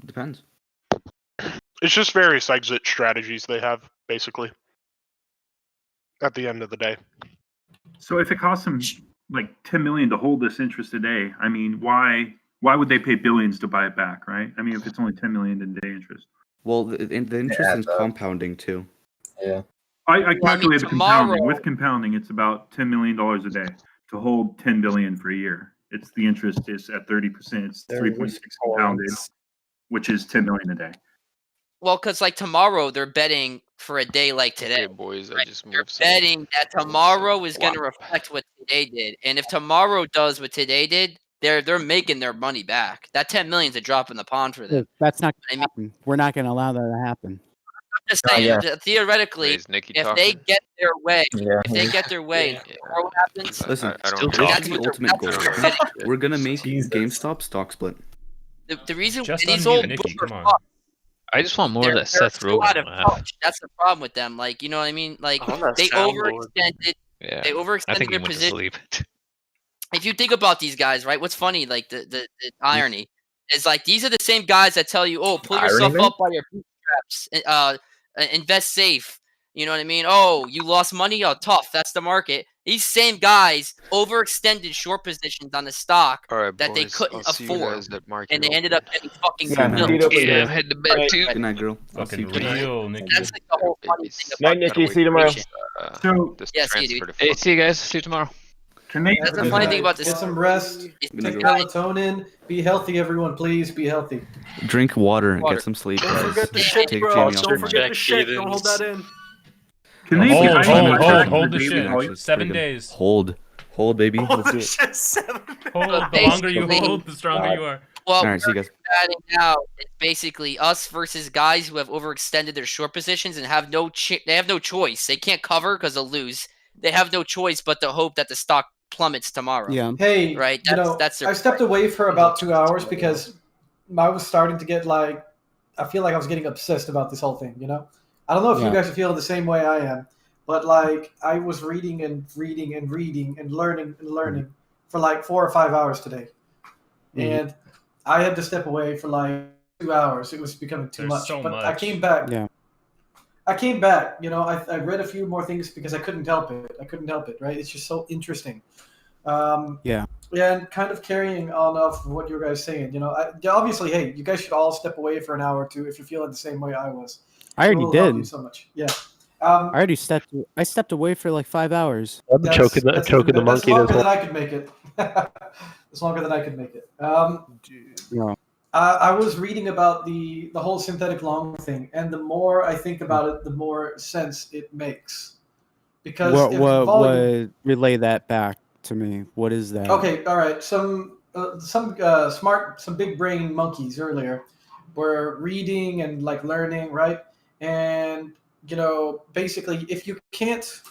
[SPEAKER 10] Depends.
[SPEAKER 6] It's just various exit strategies they have, basically. At the end of the day.
[SPEAKER 12] So if it costs them like 10 million to hold this interest today, I mean, why would they pay billions to buy it back, right? I mean, if it's only 10 million in day interest.
[SPEAKER 10] Well, the interest is compounding too.
[SPEAKER 18] Yeah.
[SPEAKER 12] I calculated the compounding. With compounding, it's about $10 million a day to hold 10 billion for a year. It's the interest is at 30%. It's 3.6 compounded, which is 10 million a day.
[SPEAKER 16] Well, because like tomorrow they're betting for a day like today.
[SPEAKER 8] Hey boys,
[SPEAKER 16] right?
[SPEAKER 8] I just
[SPEAKER 16] They're
[SPEAKER 8] moved.
[SPEAKER 16] betting that tomorrow is going to reflect what today did, and if tomorrow does what today did, they're making their money back. That 10 million is a drop in the pond for them.
[SPEAKER 13] Look, that's not
[SPEAKER 16] I
[SPEAKER 13] going
[SPEAKER 16] mean,
[SPEAKER 13] to happen. We're not going to allow that to happen.
[SPEAKER 16] I'm just saying, theoretically,
[SPEAKER 8] Is Nikki
[SPEAKER 16] if
[SPEAKER 8] talking?
[SPEAKER 16] they get their way,
[SPEAKER 18] Yeah.
[SPEAKER 16] if they get their way, and tomorrow happens.
[SPEAKER 10] Listen,
[SPEAKER 8] I don't
[SPEAKER 10] this
[SPEAKER 8] know.
[SPEAKER 10] is the ultimate goal. We're gonna make GameStop stock split.
[SPEAKER 16] The reason
[SPEAKER 19] Just
[SPEAKER 16] these
[SPEAKER 19] unmute
[SPEAKER 16] old
[SPEAKER 19] Nikki,
[SPEAKER 16] boomer
[SPEAKER 19] come on.
[SPEAKER 16] fucks,
[SPEAKER 4] I just want more of
[SPEAKER 16] they're
[SPEAKER 4] that Seth
[SPEAKER 16] so out of
[SPEAKER 4] Rogen laugh.
[SPEAKER 16] touch. That's the problem with them. Like, you know what I mean? Like,
[SPEAKER 22] I want that
[SPEAKER 16] they
[SPEAKER 22] soundboard.
[SPEAKER 16] overextended.
[SPEAKER 4] Yeah,
[SPEAKER 16] They
[SPEAKER 4] I
[SPEAKER 16] overextended
[SPEAKER 4] think he
[SPEAKER 16] their
[SPEAKER 4] went to
[SPEAKER 16] position.
[SPEAKER 4] sleep.
[SPEAKER 16] If you think about these guys, right? What's funny, like the irony, is like these are the same guys that tell you, "Oh, pull yourself
[SPEAKER 17] Irony?
[SPEAKER 16] up by your bootstraps, invest safe." You know what I mean? Oh, you lost money? Oh, tough. That's the market. These same guys overextended short positions on the stock
[SPEAKER 8] All right,
[SPEAKER 16] that they
[SPEAKER 8] boys.
[SPEAKER 16] couldn't
[SPEAKER 8] I'll see you
[SPEAKER 16] afford,
[SPEAKER 8] guys at market
[SPEAKER 16] and they
[SPEAKER 8] open.
[SPEAKER 16] ended up getting fucking
[SPEAKER 10] Yeah,
[SPEAKER 16] milked.
[SPEAKER 4] Yeah, I'm heading to bed too.
[SPEAKER 10] Good night, girl. I'll see
[SPEAKER 19] Fucking
[SPEAKER 10] you tomorrow.
[SPEAKER 19] real, Nikki.
[SPEAKER 16] That's like the whole funny thing about
[SPEAKER 17] Night, Nikki. See you tomorrow.
[SPEAKER 12] So
[SPEAKER 8] This
[SPEAKER 16] Yeah, see you,
[SPEAKER 8] transfer
[SPEAKER 16] dude.
[SPEAKER 8] to
[SPEAKER 4] Hey, see you guys. See you tomorrow.
[SPEAKER 12] can they?
[SPEAKER 16] That's the funny thing about this.
[SPEAKER 14] Get some rest.
[SPEAKER 16] It's
[SPEAKER 10] Good night,
[SPEAKER 14] Take
[SPEAKER 10] girl.
[SPEAKER 14] melatonin. Be healthy, everyone. Please be healthy.
[SPEAKER 10] Drink water and
[SPEAKER 16] Water.
[SPEAKER 10] get some sleep,
[SPEAKER 3] Don't
[SPEAKER 10] guys.
[SPEAKER 3] forget the
[SPEAKER 10] Take
[SPEAKER 3] shit,
[SPEAKER 10] Jamie
[SPEAKER 3] bro.
[SPEAKER 10] off
[SPEAKER 3] Don't
[SPEAKER 10] your
[SPEAKER 3] forget
[SPEAKER 10] mind.
[SPEAKER 3] the shit. Don't hold that in.
[SPEAKER 12] Can they?
[SPEAKER 19] Hold,
[SPEAKER 12] I
[SPEAKER 19] hold,
[SPEAKER 12] need to check
[SPEAKER 19] hold the
[SPEAKER 12] daily
[SPEAKER 19] shit.
[SPEAKER 12] volume.
[SPEAKER 19] 7 days.
[SPEAKER 10] Hold, baby. Let's do
[SPEAKER 3] Holy
[SPEAKER 10] it.
[SPEAKER 3] shit, 7.
[SPEAKER 19] Hold. The longer you hold, the stronger you are.
[SPEAKER 16] Well,
[SPEAKER 10] All right, see you guys.
[SPEAKER 16] adding now is basically us versus guys who have overextended their short positions and have they have no choice. They can't cover because they'll lose. They have no choice but to hope that the stock plummets tomorrow.
[SPEAKER 13] Yeah.
[SPEAKER 14] Hey,
[SPEAKER 16] Right. That's their
[SPEAKER 14] I stepped away for about 2 hours because I was starting to get like, I feel like I was getting obsessed about this whole thing. I don't know if you guys are feeling the same way I am, but like I was reading and reading and reading and learning for like 4 or 5 hours today, and I had to step away for like 2 hours. It was becoming too
[SPEAKER 19] There's
[SPEAKER 14] much.
[SPEAKER 19] so
[SPEAKER 14] But
[SPEAKER 19] much.
[SPEAKER 14] I came back.
[SPEAKER 13] Yeah.
[SPEAKER 14] I came back. I read a few more things because I couldn't help it. Right? It's just so interesting.
[SPEAKER 13] Yeah.
[SPEAKER 14] Yeah, and kind of carrying on off of what you guys saying. Obviously, hey, you guys should all step away for an hour or two if you're feeling the same way I was.
[SPEAKER 13] I
[SPEAKER 14] It
[SPEAKER 13] already
[SPEAKER 14] will help you
[SPEAKER 13] did.
[SPEAKER 14] so much. Yeah.
[SPEAKER 13] I already stepped away for like 5 hours.
[SPEAKER 2] I'm choking the
[SPEAKER 14] That's
[SPEAKER 2] monkey.
[SPEAKER 14] longer
[SPEAKER 2] This
[SPEAKER 14] than
[SPEAKER 2] whole.
[SPEAKER 14] I could make it. It's longer than I could make it.
[SPEAKER 13] Yeah.
[SPEAKER 14] I was reading about the whole synthetic long thing, and the more I think about it, the more sense it makes. Because if volume,
[SPEAKER 13] What relay that back to me? What is that?
[SPEAKER 14] okay, all right. Some big brain monkeys earlier were reading and like learning, right? And basically, if you can't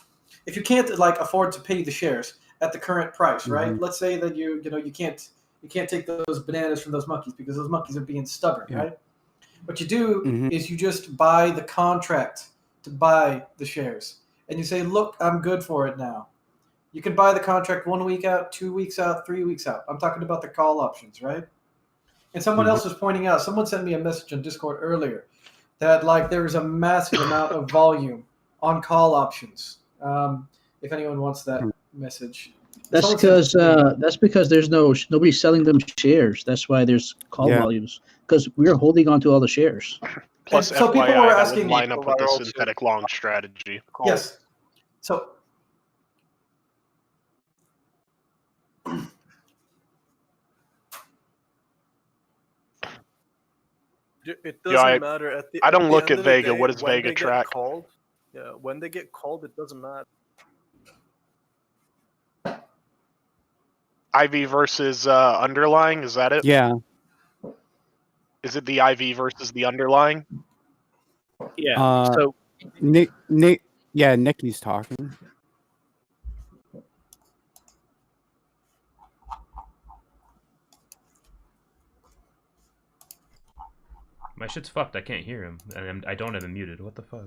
[SPEAKER 14] like afford to pay the shares at the current price, right? Let's say that you can't take those bananas from those monkeys because those monkeys are being stubborn, right? What you do is you just buy the contract to buy the shares, and you say, "Look, I'm good for it now." You can buy the contract 1 week out, 2 weeks out, 3 weeks out. I'm talking about the call options, right? And someone else was pointing out. Someone sent me a message on Discord earlier that like there is a massive amount of volume on call options. If anyone wants that message.
[SPEAKER 23] That's because there's nobody selling them shares. That's why there's call volumes, because we're holding on to all the shares.
[SPEAKER 6] Plus,
[SPEAKER 14] so people
[SPEAKER 6] FYI,
[SPEAKER 14] were
[SPEAKER 6] that
[SPEAKER 14] asking
[SPEAKER 6] would line up with the synthetic long strategy.
[SPEAKER 14] Yes. So
[SPEAKER 3] it doesn't matter.
[SPEAKER 6] I don't look
[SPEAKER 3] end
[SPEAKER 6] at
[SPEAKER 3] of the
[SPEAKER 6] Vega.
[SPEAKER 3] day,
[SPEAKER 6] What does
[SPEAKER 3] when
[SPEAKER 6] Vega
[SPEAKER 3] they get
[SPEAKER 6] track?
[SPEAKER 3] Called, yeah, when they get called, it doesn't matter.
[SPEAKER 6] IV versus underlying, is that it?
[SPEAKER 13] Yeah.
[SPEAKER 6] Is it the IV versus the underlying?
[SPEAKER 13] Yeah.
[SPEAKER 6] So
[SPEAKER 13] Nikki's talking.
[SPEAKER 19] My shit's fucked. I can't hear him, and I don't have him muted. What the fuck?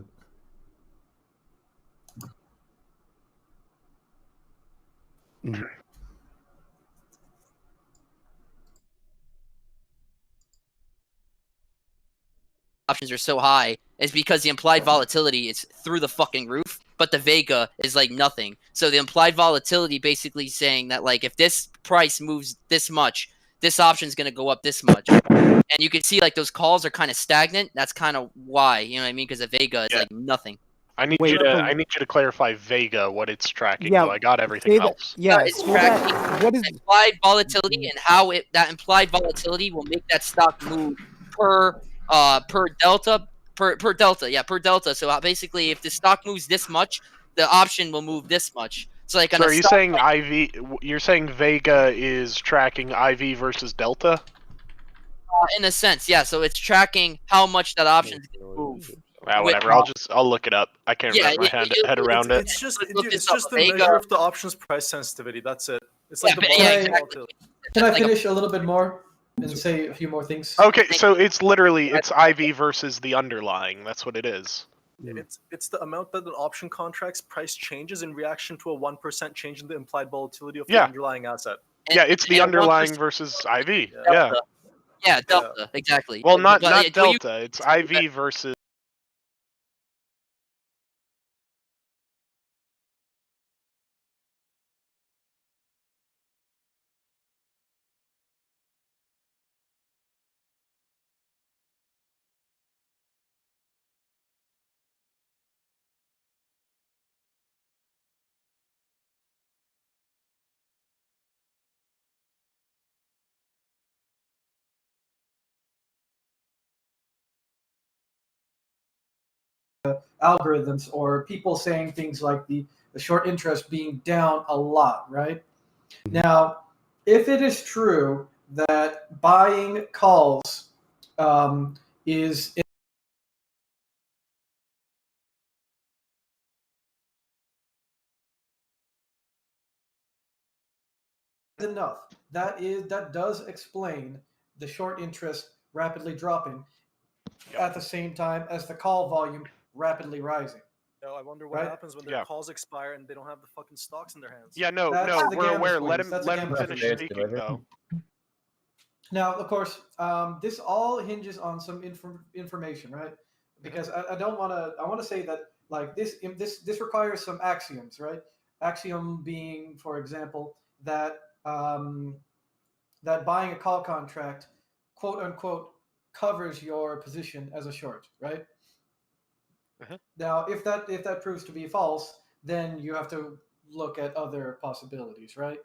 [SPEAKER 16] options are so high is because the implied volatility is through the fucking roof, but the Vega is like nothing. So the implied volatility basically saying that like if this price moves this much, this option is going to go up this much. And you can see like those calls are kind of stagnant. That's kind of why, you know what I mean? Because the Vega is like nothing.
[SPEAKER 6] I need you to clarify Vega what it's tracking.
[SPEAKER 5] Yeah,
[SPEAKER 6] So I got everything else.
[SPEAKER 5] Yeah,
[SPEAKER 16] it's
[SPEAKER 5] say
[SPEAKER 16] tracking
[SPEAKER 5] that. What is
[SPEAKER 16] implied volatility and how that implied volatility will make that stock move per delta. Per delta. So basically, if the stock moves this much, the option will move this much. So like,
[SPEAKER 6] So are you saying IV? You're saying Vega is tracking IV versus Delta?
[SPEAKER 16] In a sense, yeah. So it's tracking how much that option is going to move.
[SPEAKER 6] Well, whatever. I'll look it up. I can't wrap my head around it.
[SPEAKER 3] It's just the measure of the options price sensitivity. That's it. It's like the volatility.
[SPEAKER 14] Can I finish a little bit more and say a few more things?
[SPEAKER 6] Okay, so it's literally IV versus the underlying. That's what it is.
[SPEAKER 3] It's the amount that an option contract's price changes in reaction to a 1% change in the implied volatility of the underlying asset.
[SPEAKER 6] Yeah, it's the underlying versus IV. Yeah.
[SPEAKER 16] Yeah, delta, exactly.
[SPEAKER 6] Well, not delta. It's IV versus.
[SPEAKER 14] Algorithms or people saying things like the short interest being down a lot, right? Now, if it is true that buying calls is enough, that does explain the short interest rapidly dropping at the same time as the call volume rapidly rising.
[SPEAKER 3] No, I wonder what happens when their calls expire and they don't have the fucking stocks in their hands.
[SPEAKER 6] Yeah, no, we're aware. Let him finish speaking, though.
[SPEAKER 14] Now, of course, this all hinges on some information, right? Because I don't want to. I want to say that like this requires some axioms, right? Axiom being, for example, that that buying a call contract, quote unquote, covers your position as a short, right? Now, if that proves to be false, then you have to look at other possibilities, right?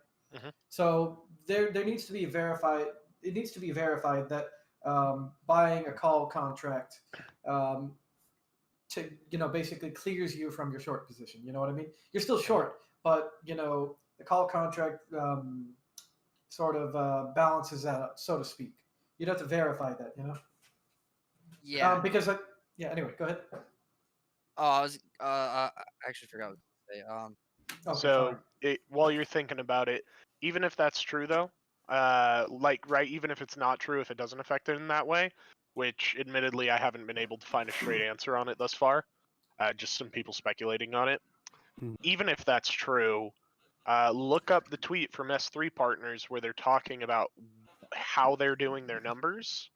[SPEAKER 14] So there needs to be verified. It needs to be verified that buying a call contract, basically clears you from your short position. You know what I mean? You're still short, but the call contract sort of balances out, so to speak. You'd have to verify that,
[SPEAKER 16] Yeah.
[SPEAKER 14] Because anyway, go ahead.
[SPEAKER 16] Oh, I actually forgot what to say.
[SPEAKER 6] So while you're thinking about it, even if that's true, though, even if it's not true, if it doesn't affect it in that way, which admittedly I haven't been able to find a straight answer on it thus far, just some people speculating on it. Even if that's true, look up the tweet from S3 Partners where they're talking about how they're doing their numbers.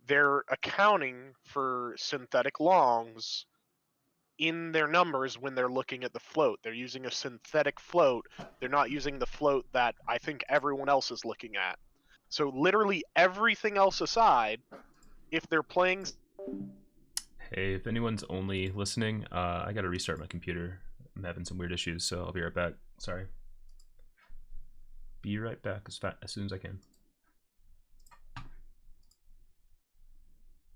[SPEAKER 6] They're accounting for synthetic longs in their numbers when they're looking at the float. They're using a synthetic float. They're not using the float that I think everyone else is looking at. So literally everything else aside, if they're playing...
[SPEAKER 19] Hey, if anyone's only listening, I gotta restart my computer. I'm having some weird issues, so I'll be right back. Sorry. Be right back as soon as I can.